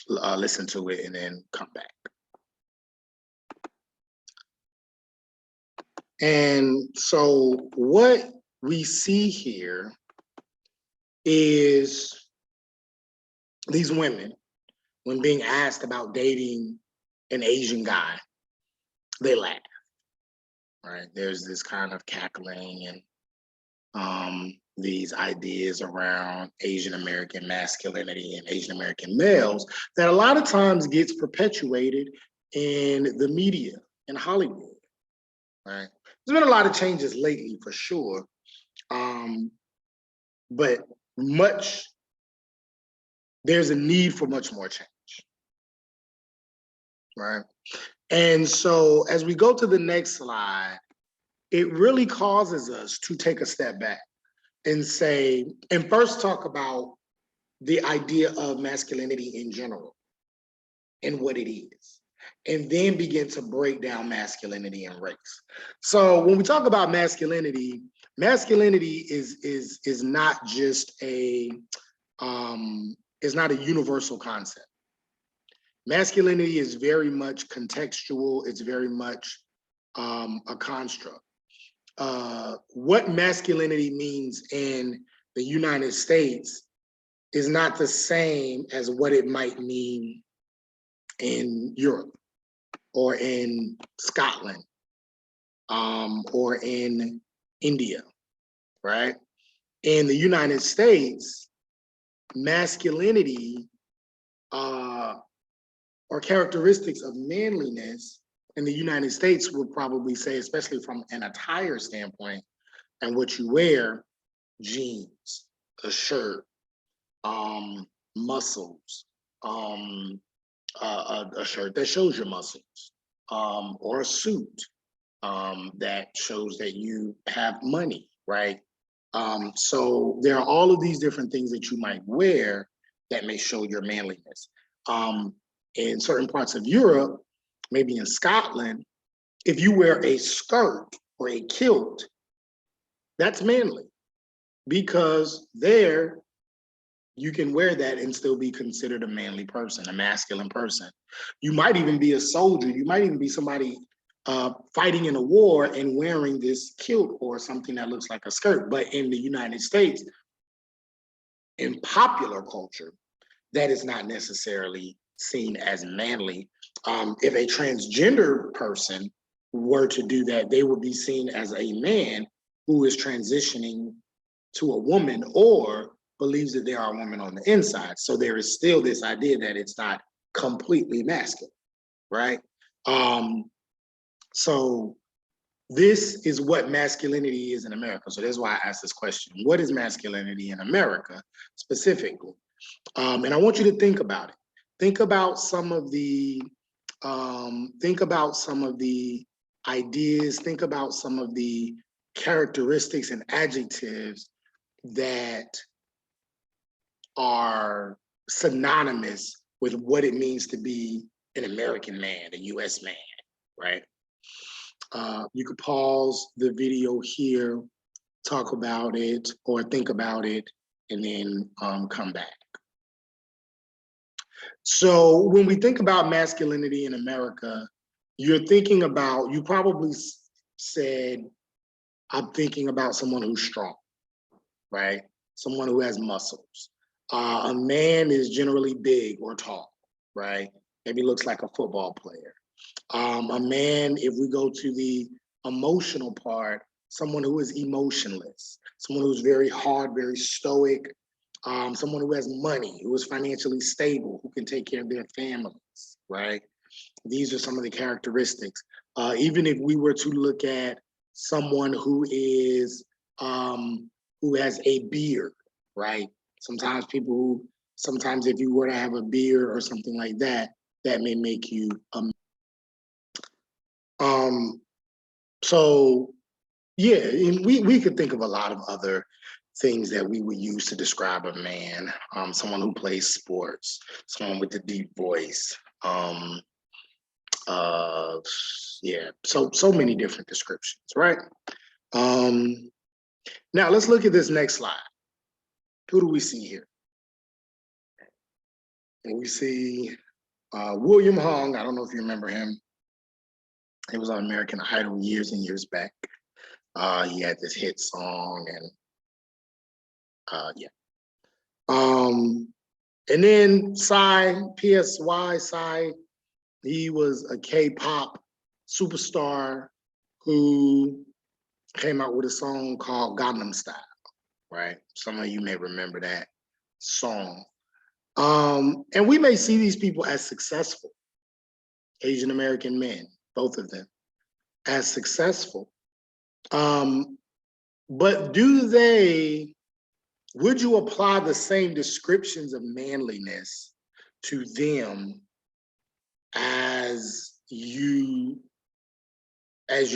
listen to it and then come back. And so what we see here is these women, when being asked about dating an Asian guy, they laugh, right? There's this kind of cackling and these ideas around Asian American masculinity and Asian American males that a lot of times gets perpetuated in the media in Hollywood, right? There's been a lot of changes lately for sure, but there's a need for much more change, right? And so as we go to the next slide, it really causes us to take a step back and say, and first talk about the idea of masculinity in general, and what it is, and then begin to break down masculinity and race. So when we talk about masculinity, masculinity is not just is not a universal concept. Masculinity is very much contextual. It's very much a construct. What masculinity means in the United States is not the same as what it might mean in Europe or in Scotland or in India, right? In the United States, masculinity or characteristics of manliness in the United States would probably say, especially from an attire standpoint and what you wear, jeans, a shirt, muscles, a shirt that shows your muscles, or a suit that shows that you have money, right? So there are all of these different things that you might wear that may show your manliness. In certain parts of Europe, maybe in Scotland, if you wear a skirt or a kilt, that's manly, because there you can wear that and still be considered a manly person, a masculine person. You might even be a soldier. You might even be somebody fighting in a war and wearing this kilt or something that looks like a skirt. But in the United States, in popular culture, that is not necessarily seen as manly. If a transgender person were to do that, they would be seen as a man who is transitioning to a woman or believes that they are a woman on the inside. So there is still this idea that it's not completely masculine, right? So this is what masculinity is in America. So that's why I asked this question. What is masculinity in America specifically? And I want you to think about it. Think about some of the ideas, think about some of the characteristics and adjectives that are synonymous with what it means to be an American man, a US man, right? You could pause the video here, talk about it, or think about it, and then come back. So when we think about masculinity in America, you're thinking about, you probably said, I'm thinking about someone who's strong, right? Someone who has muscles. A man is generally big or tall, right? Maybe looks like a football player. A man, if we go to the emotional part, someone who is emotionless, someone who's very hard, very stoic, someone who has money, who is financially stable, who can take care of their families, right? These are some of the characteristics. Even if we were to look at someone who is, who has a beard, right? Sometimes if you were to have a beard or something like that, that may make you so yeah, we could think of a lot of other things that we would use to describe a man. Someone who plays sports, someone with a deep voice. Yeah, so many different descriptions, right? Now let's look at this next slide. Who do we see here? And we see William Hung. I don't know if you remember him. He was on American Idol years and years back. He had this hit song, and yeah. And then Psy, PSY, Psy, he was a K-pop superstar who came out with a song called Gangnam Style, right? Some of you may remember that song. And we may see these people as successful, Asian American men, both of them, as successful. But would you apply the same descriptions of manliness to them as you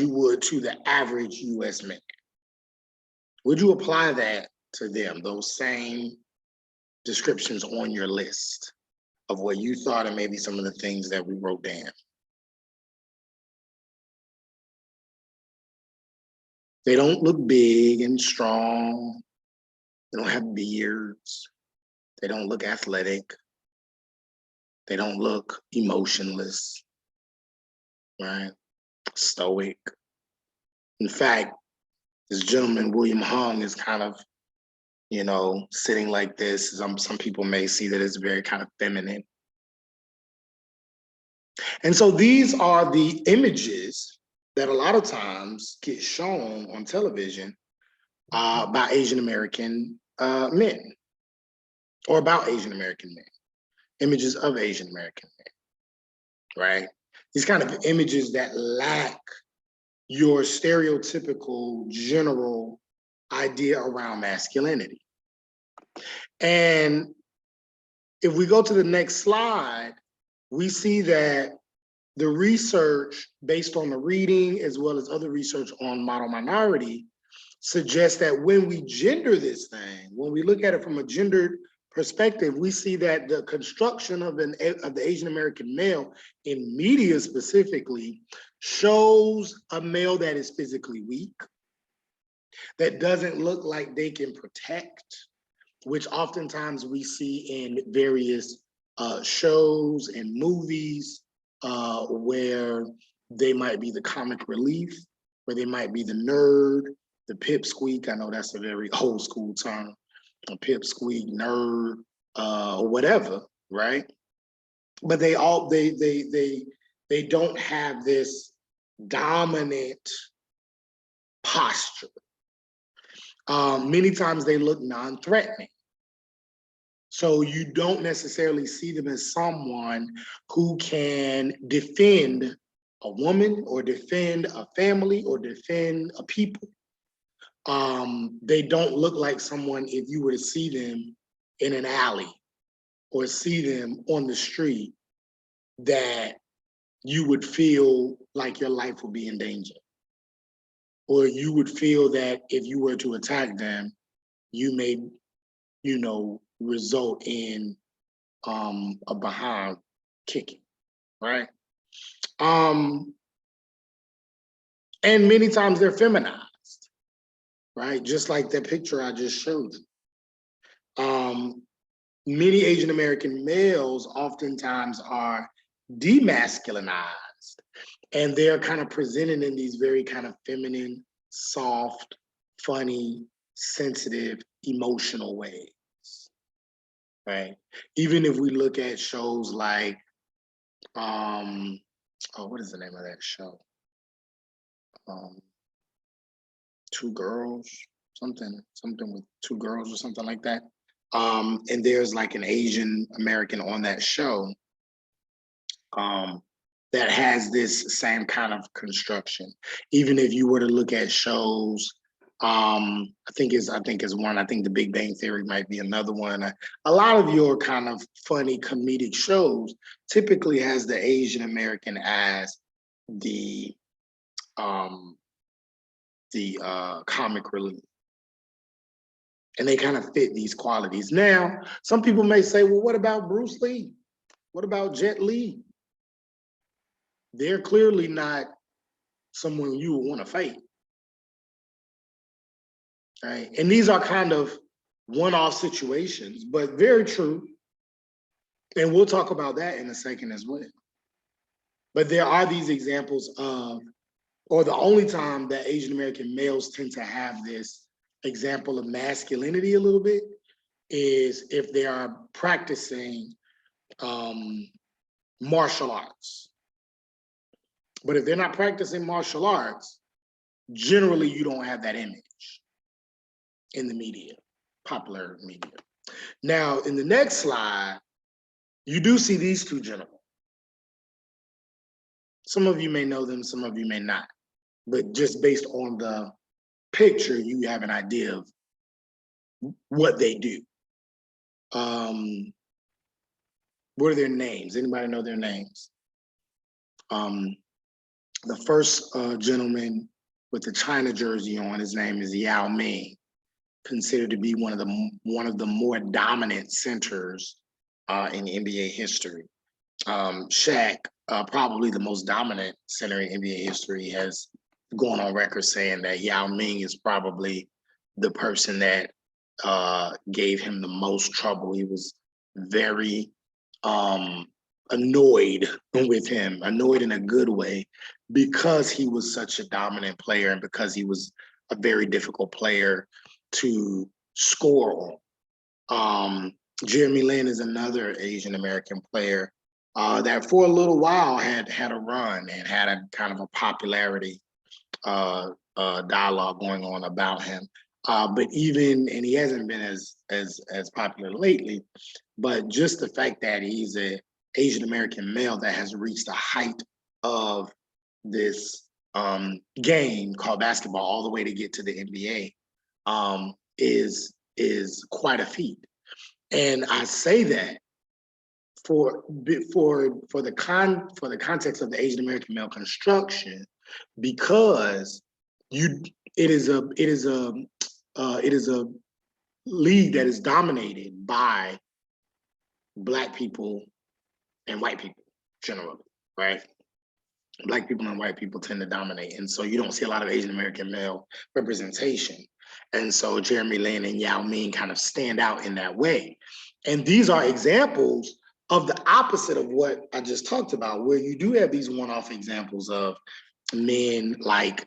would to the average US man? Would you apply that to them, those same descriptions on your list? of what you thought and maybe some of the things that we wrote down. They don't look big and strong. They don't have beards. They don't look athletic. They don't look emotionless, right? Stoic. In fact, this gentleman, William Hung, is kind of, you know, sitting like this. Some people may see that it's very kind of feminine. And so these are the images that a lot of times get shown on television by Asian American men, or about Asian American men, images of Asian American men, right? These kind of images that lack your stereotypical general idea around masculinity. And if we go to the next slide, we see that the research based on the reading as well as other research on model minority suggests that when we gender this thing, when we look at it from a gendered perspective, we see that the construction of the Asian American male in media specifically shows a male that is physically weak, that doesn't look like they can protect, which oftentimes we see in various shows and movies where they might be the comic relief, where they might be the nerd, the pipsqueak. I know that's a very old school term, a pipsqueak, nerd, or whatever, right? But they don't have this dominant posture. Many times they look non-threatening. So you don't necessarily see them as someone who can defend a woman or defend a family or defend a people. They don't look like someone, if you were to see them in an alley or see them on the street, that you would feel like your life would be in danger. Or you would feel that if you were to attack them, you may, you know, result in a behind kicking, right? And many times they're feminized, right? Just like that picture I just showed you. Many Asian American males oftentimes are demasculinized, and they're kind of presented in these very kind of feminine, soft, funny, sensitive, emotional ways. Right. Even if we look at shows like, what is the name of that show? Two Girls, something with two girls or something like that. And there's like an Asian American on that show that has this same kind of construction. Even if you were to look at shows, I think The Big Bang Theory might be another one. A lot of your kind of funny comedic shows typically has the Asian American as the comic relief. And they kind of fit these qualities. Now, some people may say, well, what about Bruce Lee? What about Jet Li? They're clearly not someone you would want to fight. Right? And these are kind of one-off situations, but very true. And we'll talk about that in a second as well. But there are these examples of, or the only time that Asian American males tend to have this example of masculinity a little bit is if they are practicing martial arts. But if they're not practicing martial arts, generally you don't have that image in the media, popular media. Now, in the next slide, you do see these two gentlemen. Some of you may know them, some of you may not. But just based on the picture, you have an idea of what they do. What are their names? Anybody know their names? The first gentleman with the China jersey on, his name is Yao Ming, considered to be one of the more dominant centers in NBA history. Shaq, probably the most dominant center in NBA history, has gone on record saying that Yao Ming is probably the person that gave him the most trouble. He was very annoyed with him, annoyed in a good way, because he was such a dominant player and because he was a very difficult player to score on. Jeremy Lin is another Asian American player that for a little while had a run and had a kind of a popularity dialogue going on about him. But even, and he hasn't been as popular lately, but just the fact that he's a Asian American male that has reached the height of this game called basketball all the way to get to the NBA is quite a feat. And I say that for the context of the Asian American male construction, because it is a league that is dominated by Black people and white people generally, right? Black people and white people tend to dominate, and so you don't see a lot of Asian American male representation. And so Jeremy Lin and Yao Ming kind of stand out in that way. And these are examples of the opposite of what I just talked about, where you do have these one-off examples of men like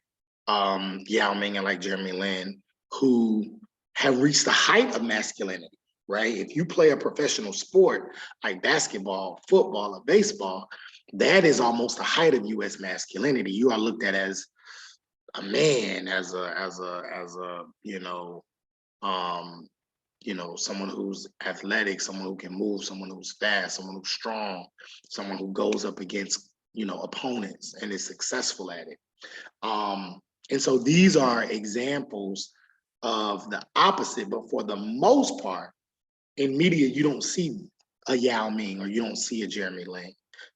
Yao Ming and like Jeremy Lin who have reached the height of masculinity, right? If you play a professional sport like basketball, football, or baseball, that is almost the height of U.S. masculinity. You are looked at as a man, as a someone who's athletic, someone who can move, someone who's fast, someone who's strong, someone who goes up against opponents and is successful at it. And so these are examples of the opposite, but for the most part, in media, you don't see a Yao Ming or you don't see a Jeremy Lin.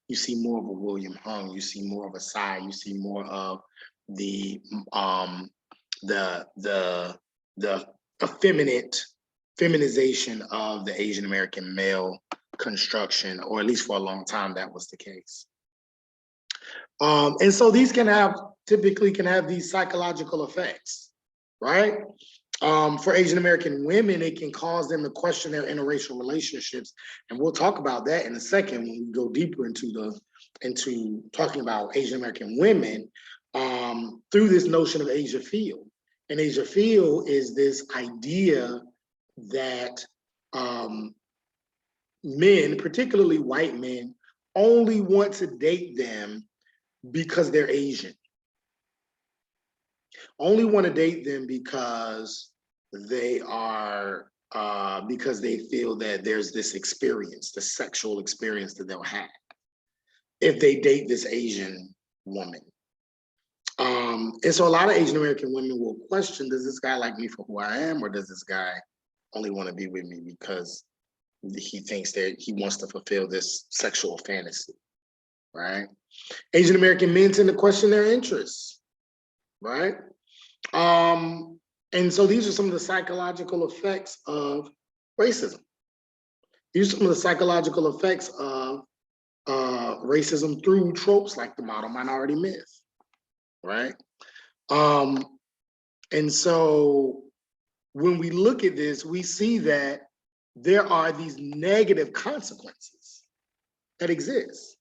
You see more of a William Hung, you see more of a Tsai, you see more of the effeminate feminization of the Asian American male construction, or at least for a long time that was the case. And so these typically can have these psychological effects, right? For Asian American women, it can cause them to question their interracial relationships, and we'll talk about that in a second when we go deeper into talking about Asian American women through this notion of Asia feel. And Asia feel is this idea that men, particularly white men, only want to date them because they're Asian. Only want to date them because they are because they feel that there's this experience, the sexual experience that they'll have if they date this Asian woman. And so a lot of Asian American women will question, does this guy like me for who I am, or does this guy only want to be with me because he thinks that he wants to fulfill this sexual fantasy, right? Asian American men tend to question their interests, right? And so these are some of the psychological effects of racism. These are some of the psychological effects of racism through tropes like the model minority myth, right? And so when we look at this, we see that there are these negative consequences that exist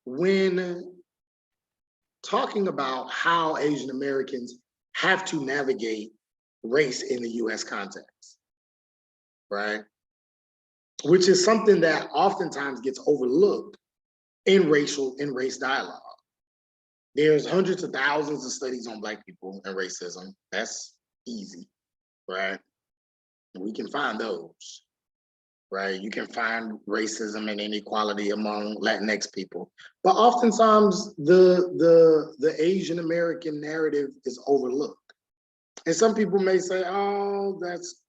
when talking about how Asian Americans have to navigate race in the US context, right? Which is something that oftentimes gets overlooked in race dialogue. There's hundreds of thousands of studies on Black people and racism. That's easy, right? We can find those, right? You can find racism and inequality among Latinx people, but oftentimes the Asian American narrative is overlooked. And some people may say, oh, that's,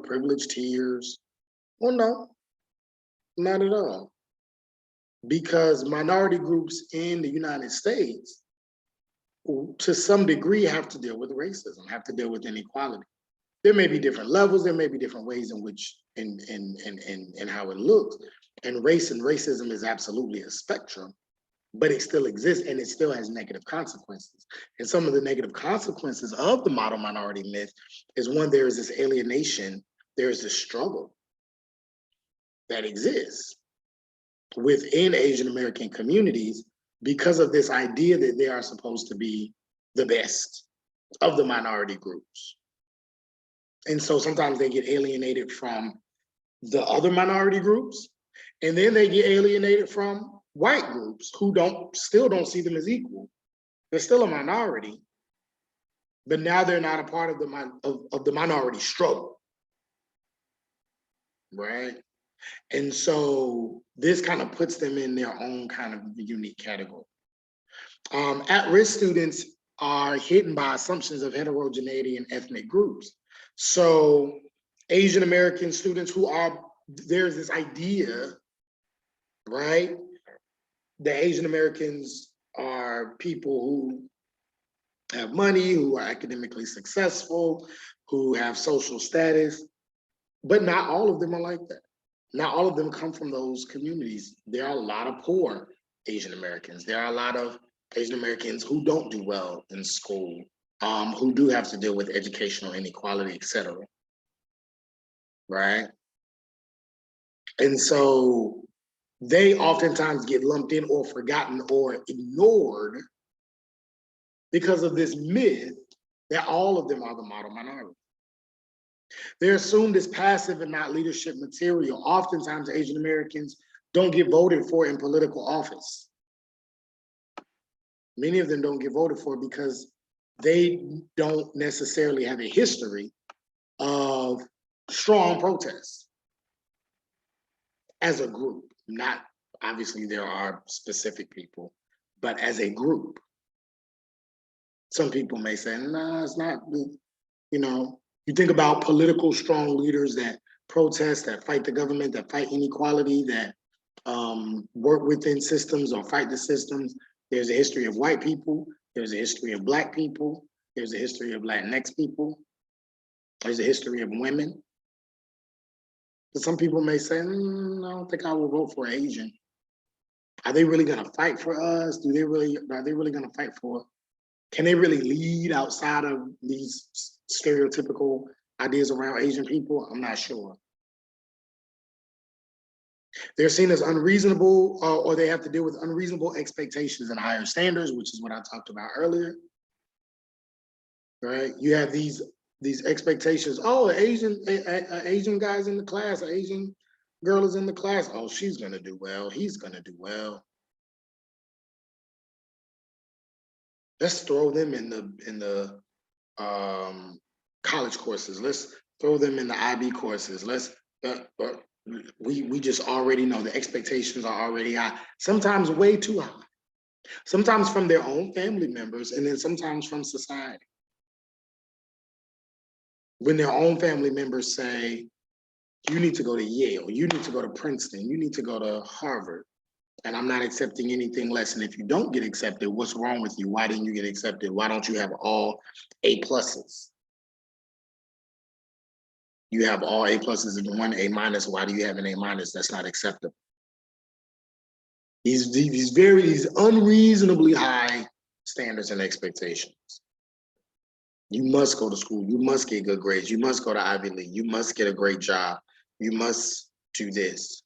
privileged tears. Well, no, not at all. Because minority groups in the United States, to some degree, have to deal with racism, have to deal with inequality. There may be different levels, there may be different ways in which in how it looks. And race and racism is absolutely a spectrum, but it still exists and it still has negative consequences. And some of the negative consequences of the model minority myth is, one, there is this alienation, there is this struggle that exists within Asian American communities because of this idea that they are supposed to be the best of the minority groups. And so sometimes they get alienated from the other minority groups, and then they get alienated from white groups who still don't see them as equal. They're still a minority, but now they're not a part of the minority struggle, right? And so this kind of puts them in their own kind of unique category. At-risk students are hidden by assumptions of heterogeneity and ethnic groups. So Asian American students there's this idea, right? The Asian Americans are people who have money, who are academically successful, who have social status, but not all of them are like that. Not all of them come from those communities. There are a lot of poor Asian Americans. There are a lot of Asian Americans who don't do well in school, who do have to deal with educational inequality, et cetera, right? And so they oftentimes get lumped in or forgotten or ignored because of this myth that all of them are the model minority. They're assumed as passive and not leadership material. Oftentimes, Asian Americans don't get voted for in political office. Many of them don't get voted for because they don't necessarily have a history of strong protests as a group. Not, obviously there are specific people, but as a group. Some people may say, no, it's not, you know, you think about political strong leaders that protest, that fight the government, that fight inequality, that work within systems or fight the systems. There's a history of white people, there's a history of Black people, there's a history of Latinx people, there's a history of women. But some people may say, I don't think I will vote for Asian. Are they really gonna fight for us? Are they really gonna fight for, can they really lead outside of these stereotypical ideas around Asian people? I'm not sure. They're seen as unreasonable, or they have to deal with unreasonable expectations and higher standards, which is what I talked about earlier. Right? You have these expectations. Oh, Asian guy's in the class, an Asian girl is in the class. Oh, she's gonna do well. He's gonna do well. Let's throw them in the college courses. Let's throw them in the IB courses. We just already know the expectations are already high. Sometimes way too high. Sometimes from their own family members, and then sometimes from society. When their own family members say, you need to go to Yale, you need to go to Princeton, you need to go to Harvard, and I'm not accepting anything less. And if you don't get accepted, what's wrong with you? Why didn't you get accepted? Why don't you have all A pluses? You have all A pluses and one A minus. Why do you have an A minus? That's not acceptable. These unreasonably high standards and expectations. You must go to school. You must get good grades. You must go to Ivy League. You must get a great job. You must do this.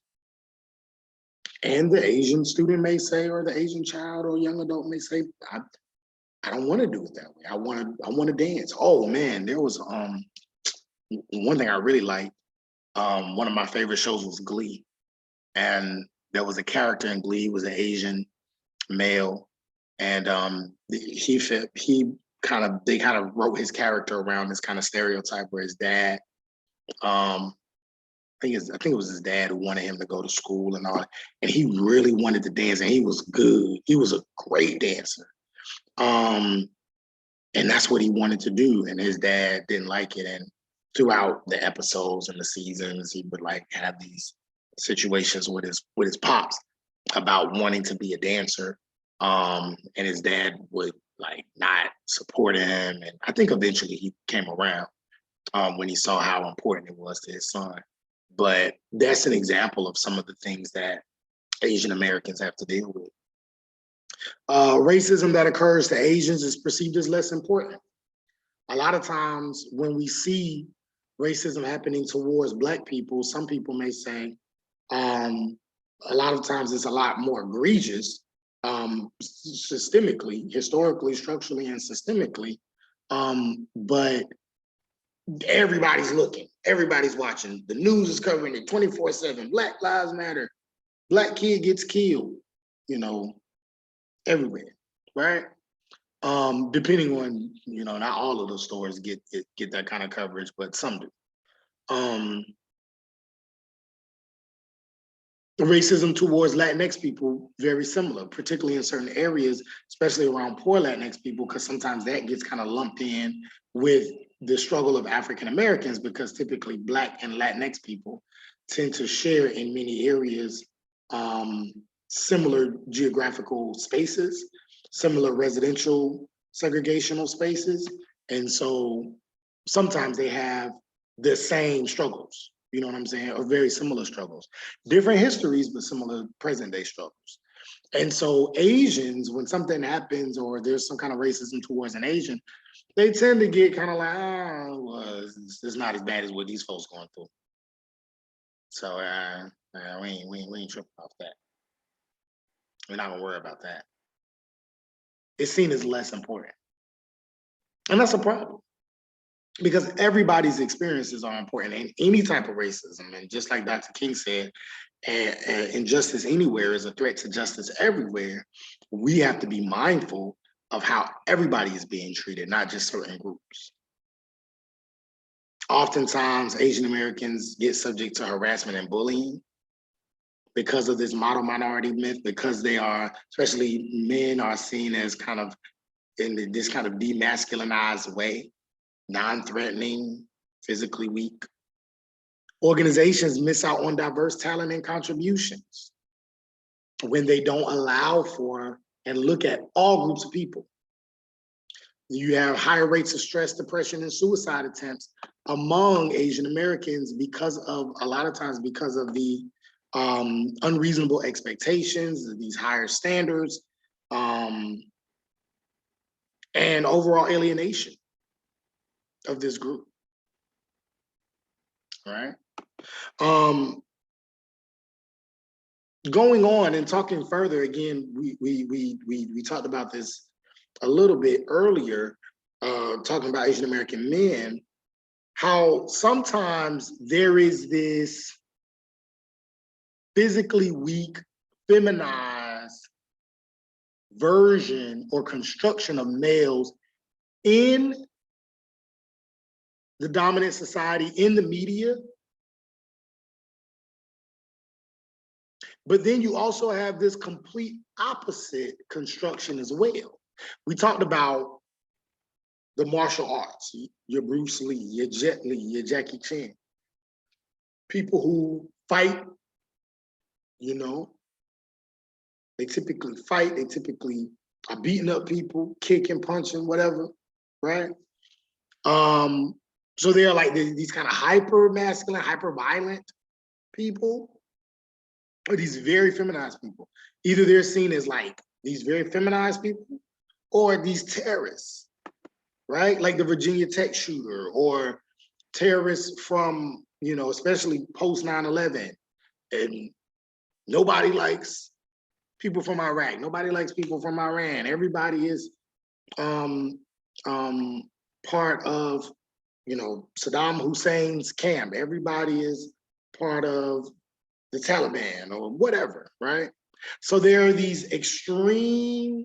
And the Asian student may say, or the Asian child or young adult may say, I don't want to do it that way. I want to dance. Oh man, there was one thing I really liked. One of my favorite shows was Glee, and there was a character in Glee. He was an Asian male, and they kind of wrote his character around this kind of stereotype where his dad, I think it was his dad who wanted him to go to school and all that, and he really wanted to dance, and he was good. He was a great dancer. And that's what he wanted to do, and his dad didn't like it. And throughout the episodes and the seasons, he would like have these situations with his pops about wanting to be a dancer. And his dad would like not support him. And I think eventually he came around. when he saw how important it was to his son. But that's an example of some of the things that Asian Americans have to deal with. Racism that occurs to Asians is perceived as less important. A lot of times when we see racism happening towards Black people, some people may say, a lot of times it's a lot more egregious, systemically, historically, structurally, and systemically. But everybody's looking, everybody's watching. The news is covering it 24/7. Black Lives Matter. Black kid gets killed, you know, everywhere, right? Depending on, not all of those stories get that kind of coverage, but some do. Racism towards Latinx people, very similar, particularly in certain areas, especially around poor Latinx people, because sometimes that gets kind of lumped in with the struggle of African Americans, because typically Black and Latinx people tend to share in many areas similar geographical spaces, similar residential segregational spaces. And so sometimes they have the same struggles, you know what I'm saying, or very similar struggles. Different histories, but similar present day struggles. And so Asians, when something happens or there's some kind of racism towards an Asian, they tend to get kind of like, well, it's not as bad as what these folks going through. So we ain't tripping off that. We're not gonna worry about that. It's seen as less important. And that's a problem, because everybody's experiences are important in any type of racism. And just like Dr. King said, and injustice anywhere is a threat to justice everywhere. We have to be mindful of how everybody is being treated, not just certain groups. Oftentimes, Asian Americans get subject to harassment and bullying because of this model minority myth, because they are, especially men, are seen as kind of in this kind of demasculinized way, non-threatening, physically weak. Organizations miss out on diverse talent and contributions when they don't allow for and look at all groups of people. You have higher rates of stress, depression, and suicide attempts among Asian Americans because of, a lot of times, because of the unreasonable expectations, these higher standards, and overall alienation of this group, right? Going on and talking further, again, we talked about this a little bit earlier, talking about Asian American men, how sometimes there is this physically weak, feminized version or construction of males in the dominant society, in the media. But then you also have this complete opposite construction as well. We talked about the martial arts, your Bruce Lee, your Jet Li, your Jackie Chan. People who fight, they typically fight, they typically are beating up people, kicking, punching, whatever, right? So they're like these kind of hyper masculine, hyper violent people, or these very feminized people. Either they're seen as like these very feminized people or these terrorists, right? Like the Virginia Tech shooter, or terrorists from, especially post 9/11. And nobody likes people from Iraq. Nobody likes people from Iran. Everybody is part of, Saddam Hussein's camp. Everybody is part of the Taliban or whatever, right? So there are these extreme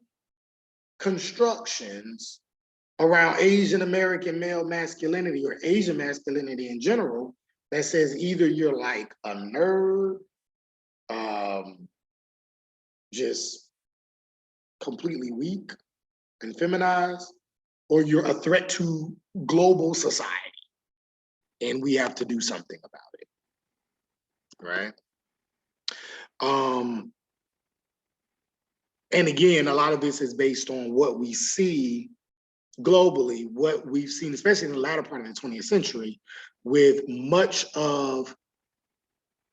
constructions around Asian American male masculinity, or Asian masculinity in general, that says either you're like a nerd, just completely weak and feminized, or you're a threat to global society, and we have to do something about it, right? And again, a lot of this is based on what we see globally, what we've seen, especially in the latter part of the 20th century, with much of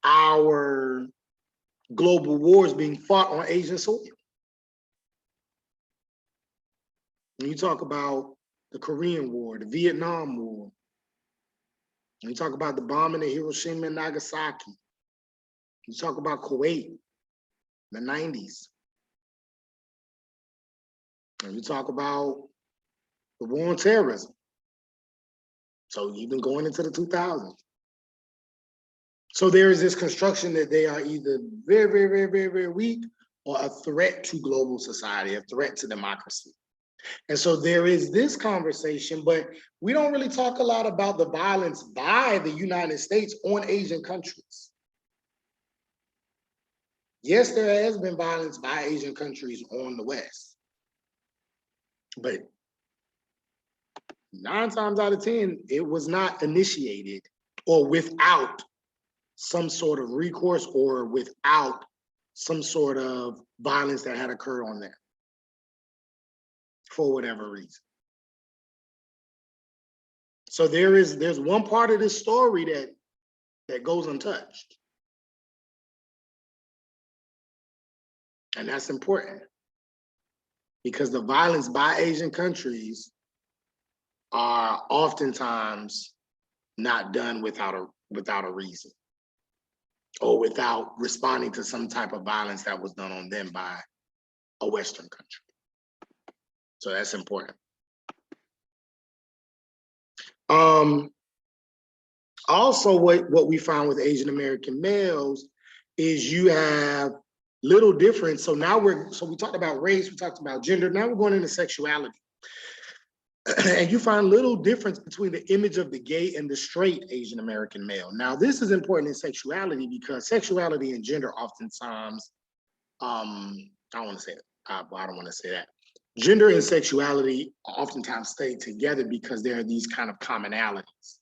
our global wars being fought on Asian soil. When you talk about the Korean War, the Vietnam War, when you talk about the bombing of Hiroshima and Nagasaki, you talk about Kuwait, the 90s. And you talk about the war on terrorism. So even going into the 2000s. So there is this construction that they are either very, very, very, very, very weak or a threat to global society, a threat to democracy. And so there is this conversation, but we don't really talk a lot about the violence by the United States on Asian countries. Yes, there has been violence by Asian countries on the West, but 9 times out of 10, it was not initiated or without some sort of recourse or without some sort of violence that had occurred on them for whatever reason. So there's one part of this story that goes untouched. And that's important because the violence by Asian countries are oftentimes not done without a reason or without responding to some type of violence that was done on them by a Western country. So that's important. Also, what we found with Asian American males is you have little difference. So now we talked about race, we talked about gender, now we're going into sexuality. And you find little difference between the image of the gay and the straight Asian American male. Now, this is important in sexuality because sexuality and gender oftentimes, I don't want to say it, I don't want to say that. Gender and sexuality oftentimes stay together because there are these kind of commonalities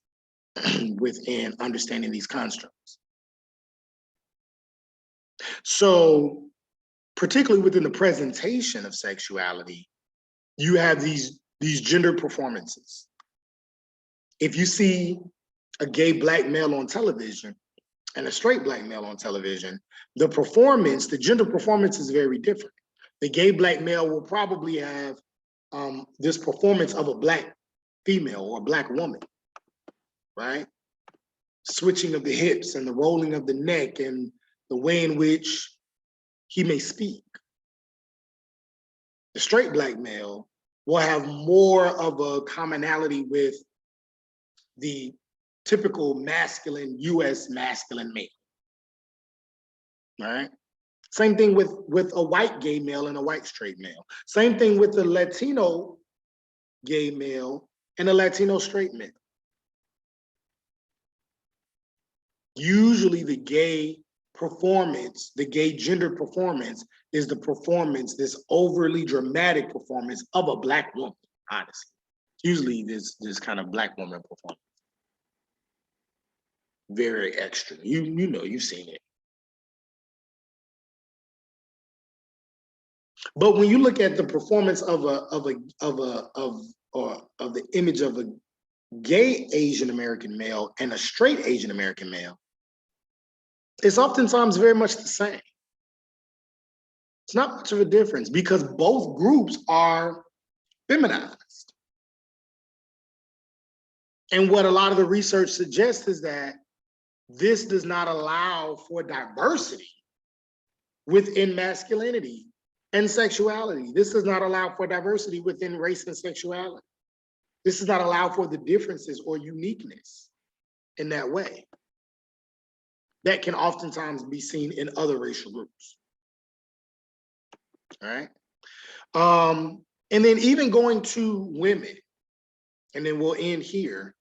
within understanding these constructs. So, particularly within the presentation of sexuality, you have these gender performances. If you see a gay Black male on television and a straight Black male on television, the performance, the gender performance is very different. The gay Black male will probably have this performance of a Black female or a Black woman, right? Switching of the hips and the rolling of the neck and the way in which he may speak. The straight Black male will have more of a commonality with the typical masculine, US masculine male, right? Same thing with a white gay male and a white straight male. Same thing with the Latino gay male and a Latino straight male. Usually the gay performance, the gay gender performance is the performance, this overly dramatic performance of a Black woman, honestly. Usually this kind of Black woman performance. Very extra. You know, you've seen it. But when you look at the performance of the image of a gay Asian American male and a straight Asian American male, it's oftentimes very much the same. It's not much of a difference because both groups are feminized. And what a lot of the research suggests is that this does not allow for diversity within masculinity and sexuality. This does not allow for diversity within race and sexuality. This does not allow for the differences or uniqueness in that way that can oftentimes be seen in other racial groups. All right. And then even going to women, and then we'll end here,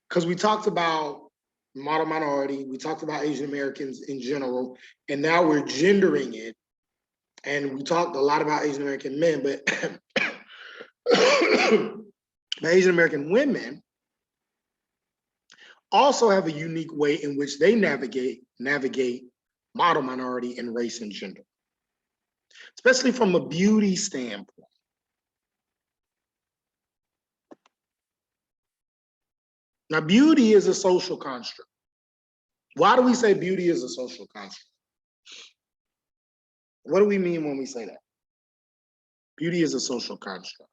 because we talked about model minority, we talked about Asian Americans in general, and now we're gendering it. And we talked a lot about Asian American men, but Asian American women also have a unique way in which they navigate model minority and race and gender, especially from a beauty standpoint. Now, beauty is a social construct. Why do we say beauty is a social construct? What do we mean when we say that? Beauty is a social construct.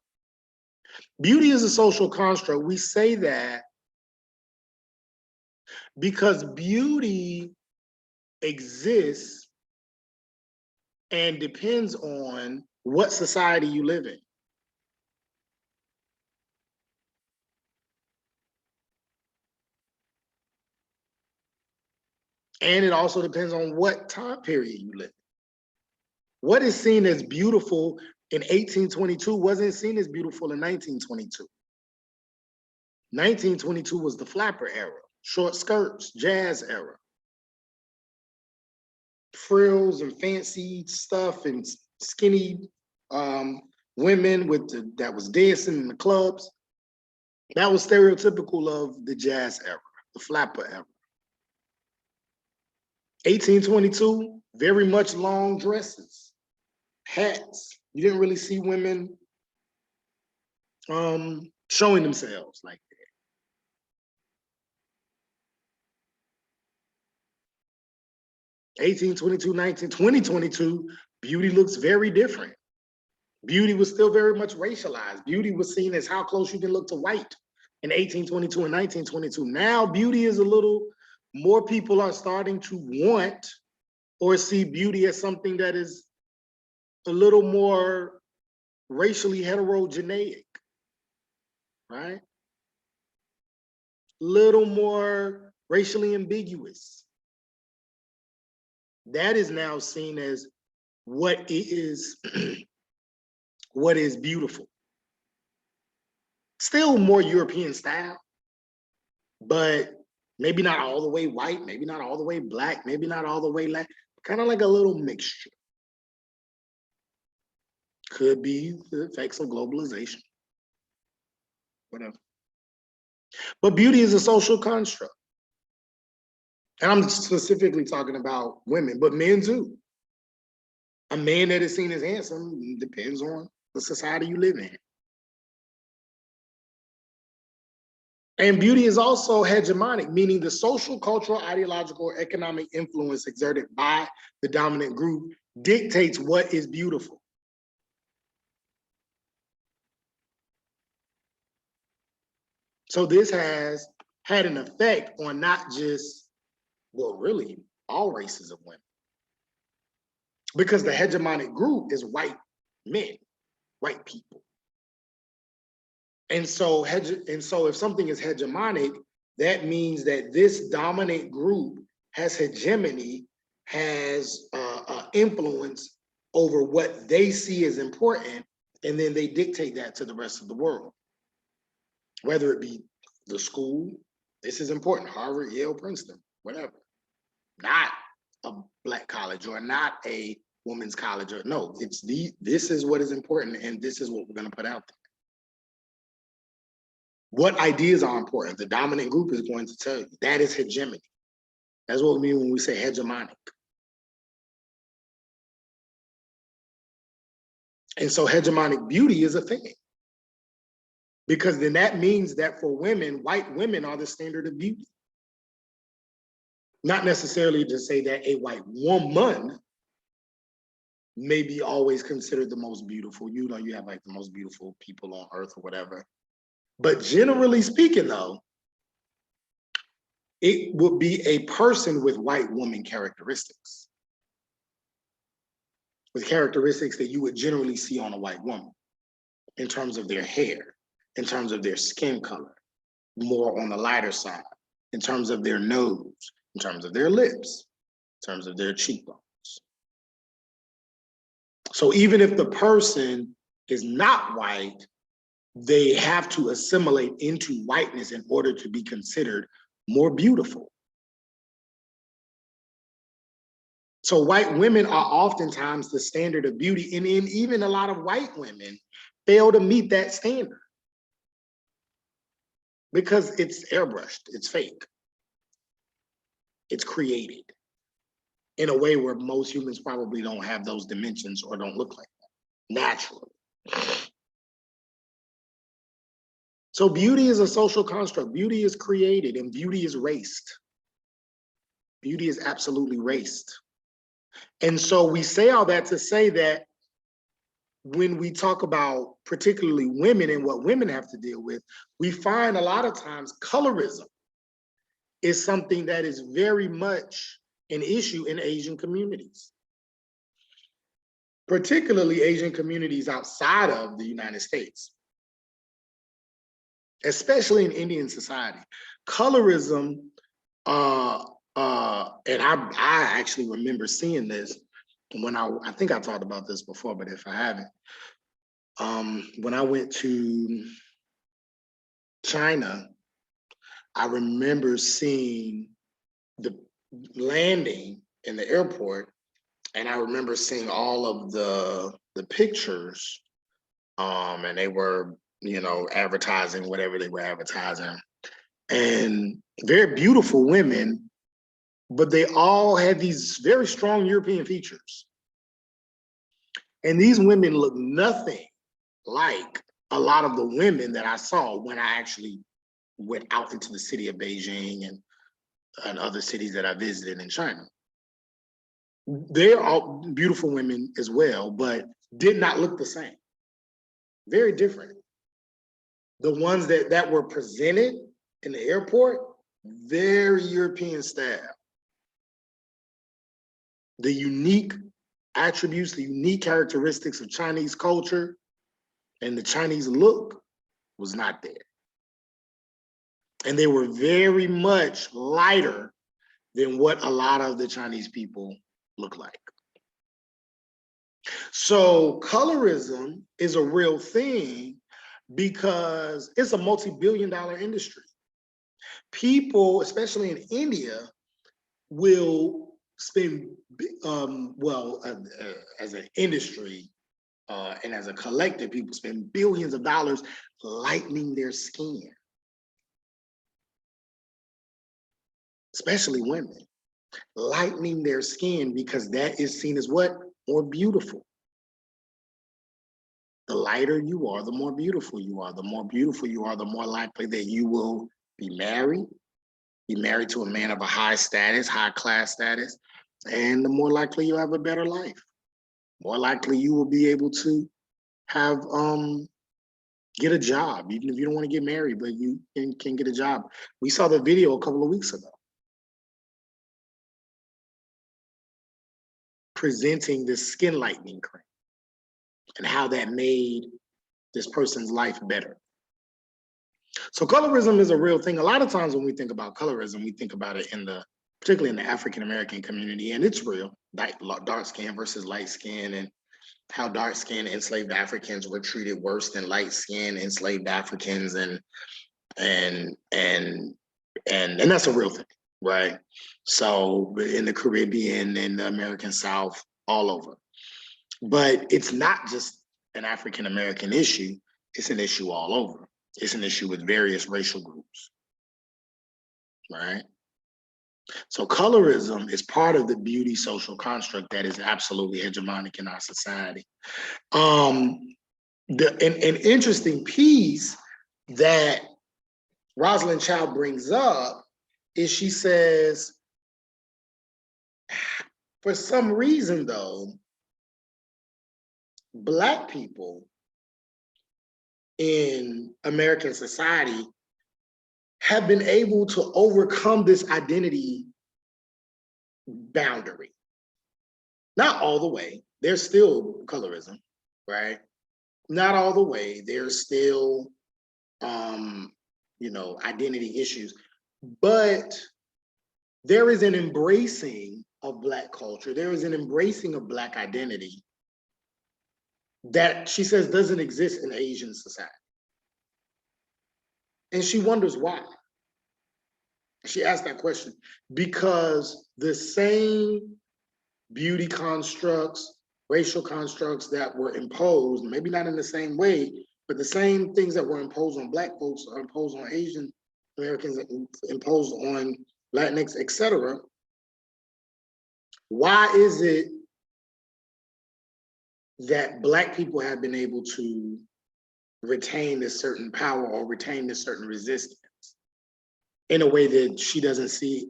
Beauty is a social construct. We say that because beauty exists and depends on what society you live in. And it also depends on what time period you live in. What is seen as beautiful in 1822 wasn't seen as beautiful in 1922. 1922 was the flapper era, short skirts, jazz era. Frills and fancy stuff and skinny women that was dancing in the clubs. That was stereotypical of the jazz era, the flapper era. 1822, very much long dresses, hats. You didn't really see women showing themselves like that. 1822, 2022, beauty looks very different. Beauty was still very much racialized. Beauty was seen as how close you can look to white in 1822 and 1922. Now beauty is a little, more people are starting to want or see beauty as something that is a little more racially heterogeneous, right? Little more racially ambiguous. That is now seen as what is what is beautiful. Still more European style, but maybe not all the way white, maybe not all the way black, maybe not all the way Latin, kind of like a little mixture. Could be the effects of globalization, whatever. But beauty is a social construct. And I'm specifically talking about women, but men too. A man that is seen as handsome depends on the society you live in. And beauty is also hegemonic, meaning the social, cultural, ideological, or economic influence exerted by the dominant group dictates what is beautiful. So this has had an effect on not just, well, really all races of women. Because the hegemonic group is white men, white people. And so if something is hegemonic, that means that this dominant group has hegemony, has influence over what they see as important, and then they dictate that to the rest of the world. Whether it be the school, this is important, Harvard, Yale, Princeton, whatever. Not a Black college or not a women's college, or no, this is what is important and this is what we're gonna put out there. What ideas are important? The dominant group is going to tell you. That is hegemony. That's what we mean when we say hegemonic. And so hegemonic beauty is a thing. Because then that means that for women, white women are the standard of beauty. Not necessarily to say that a white woman may be always considered the most beautiful. You know, you have like the most beautiful people on earth or whatever. But generally speaking though, it would be a person with white woman characteristics. With characteristics that you would generally see on a white woman in terms of their hair, in terms of their skin color, more on the lighter side, in terms of their nose, in terms of their lips, in terms of their cheekbones. So even if the person is not white, they have to assimilate into whiteness in order to be considered more beautiful. So white women are oftentimes the standard of beauty, and even a lot of white women fail to meet that standard because it's airbrushed, it's fake, it's created in a way where most humans probably don't have those dimensions or don't look like that naturally. So beauty is a social construct. Beauty is created and beauty is raced. Beauty is absolutely raced. And so we say all that to say that when we talk about particularly women and what women have to deal with, we find a lot of times colorism is something that is very much an issue in Asian communities, particularly Asian communities outside of the United States, especially in Indian society. Colorism, and I actually remember seeing this when I think I talked about this before, but if I haven't, when I went to China, I remember seeing the landing in the airport, and I remember seeing all of the pictures, and they were, you know, advertising whatever they were advertising, and very beautiful women, but they all had these very strong European features. And these women look nothing like a lot of the women that I saw when I actually went out into the city of Beijing and other cities that I visited in China. They're all beautiful women as well, but did not look the same. Very different. The ones that were presented in the airport, very European style. The unique attributes, the unique characteristics of Chinese culture and the Chinese look was not there. And they were very much lighter than what a lot of the Chinese people look like. So colorism is a real thing because it's a multi-billion-dollar industry. People, especially in India, will spend, as an industry and as a collective, people spend billions of dollars lightening their skin, especially women, lightening their skin because that is seen as what? More beautiful. The lighter you are, the more beautiful you are. The more beautiful you are, the more likely that you will be married to a man of a high status, high class status, and the more likely you'll have a better life. More likely you will be able to have get a job, even if you don't want to get married, but you can get a job. We saw the video a couple of weeks ago presenting this skin lightening cream and how that made this person's life better. So colorism is a real thing. A lot of times when we think about colorism, we think about it particularly in the African-American community, and it's real, dark skin versus light skin, and how dark skinned enslaved Africans were treated worse than light skinned enslaved Africans, and that's a real thing, right? So in the Caribbean and the American South, all over. But it's not just an African-American issue, it's an issue all over. It's an issue with various racial groups, right? So colorism is part of the beauty social construct that is absolutely hegemonic in our society. An interesting piece that Rosalind Child brings up is she says, for some reason though, Black people in American society have been able to overcome this identity boundary. Not all the way, there's still colorism, right? Not all the way, there's still, identity issues, but there is an embracing of Black culture. There is an embracing of Black identity that she says doesn't exist in Asian society. And she wonders why. She asked that question because the same beauty constructs, racial constructs that were imposed, maybe not in the same way, but the same things that were imposed on Black folks are imposed on Asian Americans, imposed on Latinx, etc. Why is it that Black people have been able to retain this certain power or retain this certain resistance in a way that she doesn't see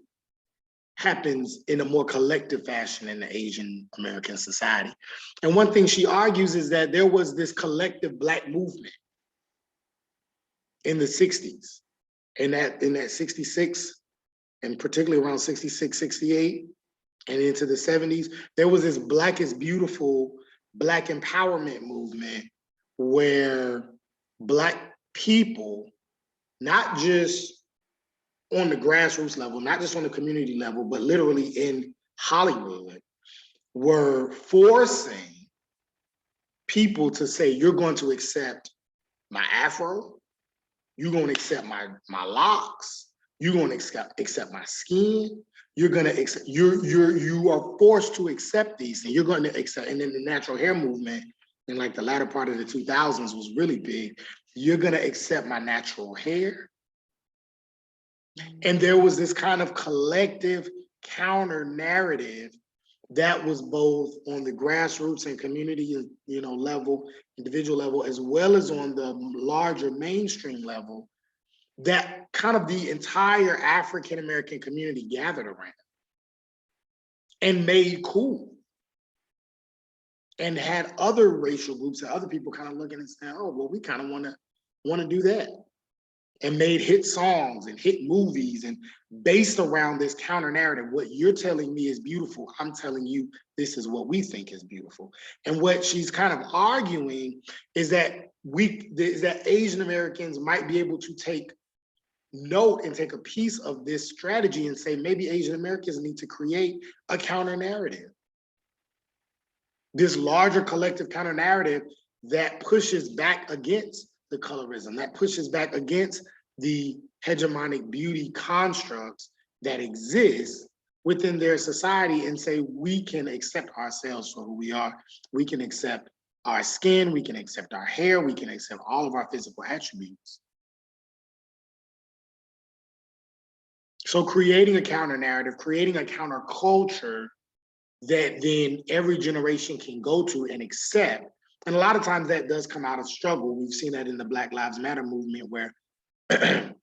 happens in a more collective fashion in the Asian American society. And one thing she argues is that there was this collective Black movement in the 60s, in that 66, and particularly around 66, 68, and into the 70s, there was this Black is Beautiful, Black empowerment movement where Black people, not just on the grassroots level, not just on the community level, but literally in Hollywood, were forcing people to say, you're going to accept my afro, you're going to accept my locks, you're going to accept my skin, you're going to accept, you are forced to accept these things. You're going to accept, and then the natural hair movement in like the latter part of the 2000s was really big. You're going to accept my natural hair. And there was this kind of collective counter narrative that was both on the grassroots and community, level, individual level, as well as on the larger mainstream level, that kind of the entire African-American community gathered around and made cool, and had other racial groups and other people kind of looking and saying, oh, well, we kind of want to do that. And made hit songs and hit movies and based around this counter narrative. What you're telling me is beautiful, I'm telling you this is what we think is beautiful. And what she's kind of arguing is that Asian Americans might be able to take note and take a piece of this strategy and say, maybe Asian Americans need to create a counter narrative. This larger collective counter narrative that pushes back against the colorism, that pushes back against the hegemonic beauty constructs that exist within their society, and say, we can accept ourselves for who we are. We can accept our skin, we can accept our hair, we can accept all of our physical attributes. So creating a counter narrative, creating a counter culture that then every generation can go to and accept. And a lot of times that does come out of struggle. We've seen that in the Black Lives Matter movement, where in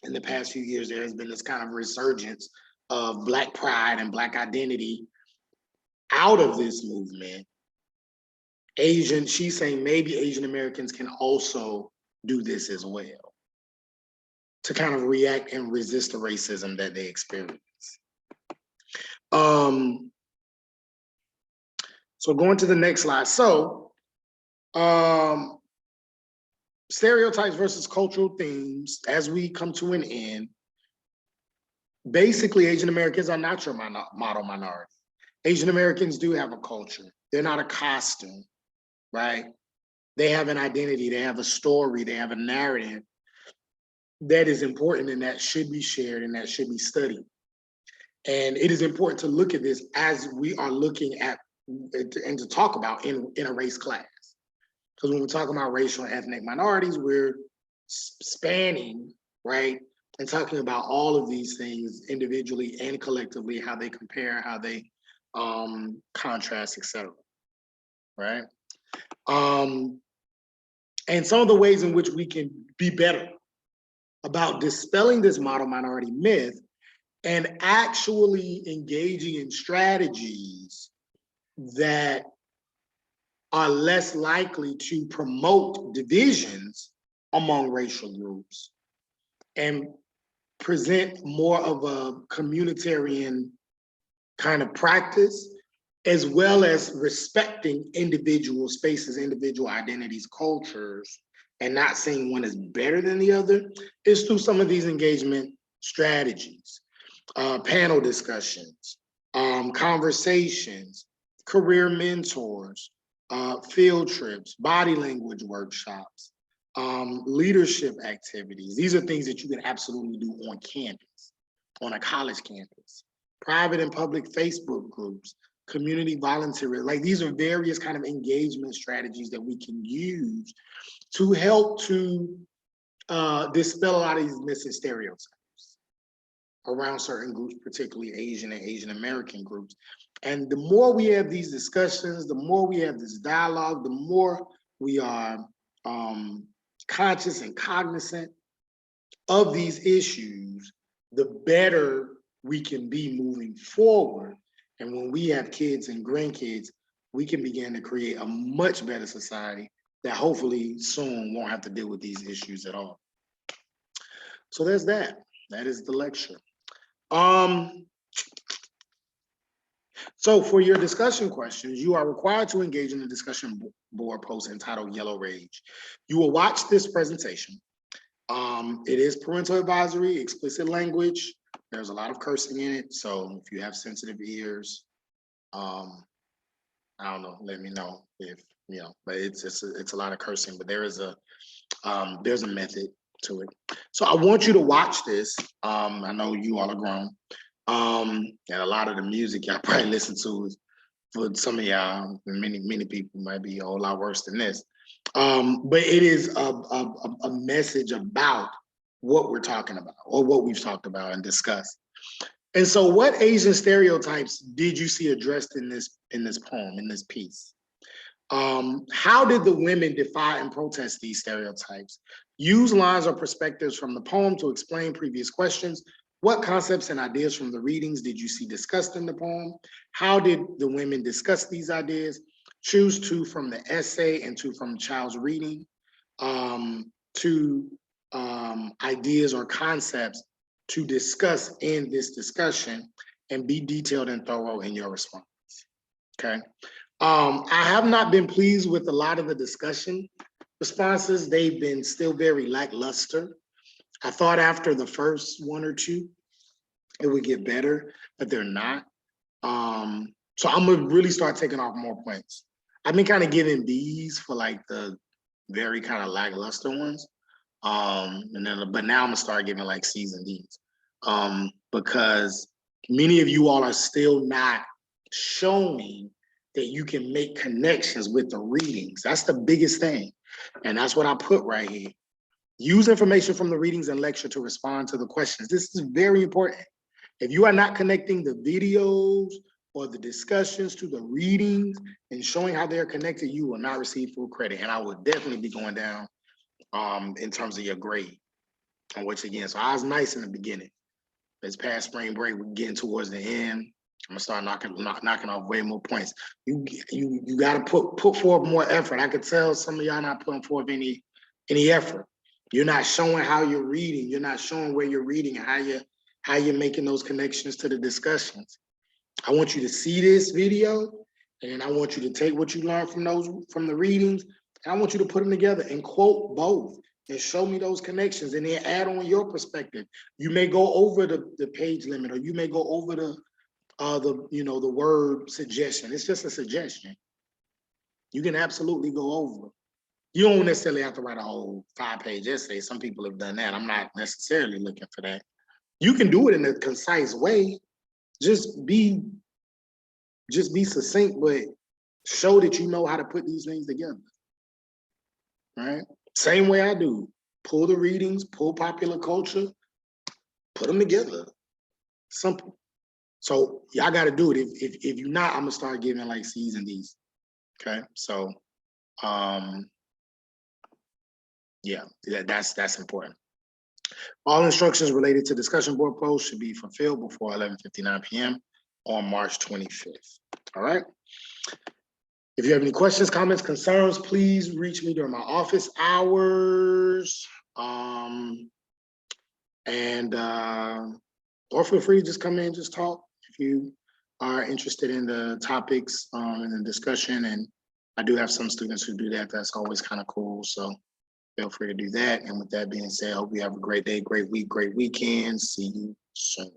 the past few years, there has been this kind of resurgence of Black pride and Black identity out of this movement. She's saying maybe Asian Americans can also do this as well, to kind of react and resist the racism that they experience. So going to the next slide. So stereotypes versus cultural themes, as we come to an end, basically Asian Americans are not your model minority. Asian Americans do have a culture. They're not a costume, right? They have an identity, they have a story, they have a narrative that is important and that should be shared and that should be studied. And it is important to look at this as we are looking at and to talk about in a race class. Because when we're talking about racial and ethnic minorities, we're spanning, right? And talking about all of these things individually and collectively, how they compare, how they contrast, et cetera, right? And some of the ways in which we can be better about dispelling this model minority myth and actually engaging in strategies that are less likely to promote divisions among racial groups and present more of a communitarian kind of practice, as well as respecting individual spaces, individual identities, cultures, and not saying one is better than the other, is through some of these engagement strategies, panel discussions, conversations, career mentors, field trips, body language workshops, leadership activities. These are things that you can absolutely do on campus, on a college campus, private and public Facebook groups, community volunteer. Like, these are various kind of engagement strategies that we can use to help to dispel a lot of these missing stereotypes around certain groups, particularly Asian and Asian American groups. And the more we have these discussions, the more we have this dialogue, the more we are conscious and cognizant of these issues, the better we can be moving forward. And when we have kids and grandkids, we can begin to create a much better society that hopefully soon won't have to deal with these issues at all. So there's that. That is the lecture. So for your discussion questions, you are required to engage in the discussion board post entitled Yellow Rage. You will watch this presentation. It is parental advisory, explicit language. There's a lot of cursing in it. So if you have sensitive ears, I don't know, let me know if, you know, but it's a lot of cursing, but there's a method to it. So I want you to watch this. I know you all are grown. And a lot of the music y'all probably listen to is, for some of y'all, many people might be a whole lot worse than this. But it is a message about what we're talking about or what we've talked about and discussed. And so what Asian stereotypes did you see addressed in this poem, in this piece? How did the women defy and protest these stereotypes? Use lines or perspectives from the poem to explain previous questions. What concepts and ideas from the readings did you see discussed in the poem? How did the women discuss these ideas? Choose two from the essay and two from the child's reading. Two ideas or concepts to discuss in this discussion, and be detailed and thorough in your response, okay? I have not been pleased with a lot of the discussion responses. They've been still very lackluster. I thought after the first one or two, it would get better, but they're not. So I'm gonna really start taking off more points. I've been kind of giving B's for like the very kind of lackluster ones. But now I'm gonna start giving like C's and D's. Because many of you all are still not showing that you can make connections with the readings. That's the biggest thing. And that's what I put right here. Use information from the readings and lecture to respond to the questions. This is very important. If you are not connecting the videos or the discussions to the readings and showing how they're connected, you will not receive full credit. And I will definitely be going down in terms of your grade, on which again, so I was nice in the beginning. It's past spring break, we're getting towards the end. I'm gonna start knocking off way more points. You gotta put forth more effort. I could tell some of y'all not putting forth any effort. You're not showing how you're reading. You're not showing where you're reading and how you're making those connections to the discussions. I want you to see this video, and I want you to take what you learned from the readings, and I want you to put them together and quote both and show me those connections, and then add on your perspective. You may go over the page limit, or you may go over the word suggestion. It's just a suggestion. You can absolutely go over. You don't necessarily have to write a whole 5-page essay. Some people have done that. I'm not necessarily looking for that. You can do it in a concise way. Just be succinct, but show that you know how to put these things together. Right? Same way I do. Pull the readings, pull popular culture, put them together. Simple. So y'all got to do it. If you're not, I'm gonna start giving like C's and D's. Okay. So yeah, that's important. All instructions related to discussion board posts should be fulfilled before 11:59 p.m. on March 25th. All right. If you have any questions, comments, concerns, please reach me during my office hours. Or feel free to just come in and just talk if you are interested in the topics and the discussion. And I do have some students who do that. That's always kind of cool. So feel free to do that. And with that being said, I hope you have a great day, great week, great weekend. See you soon.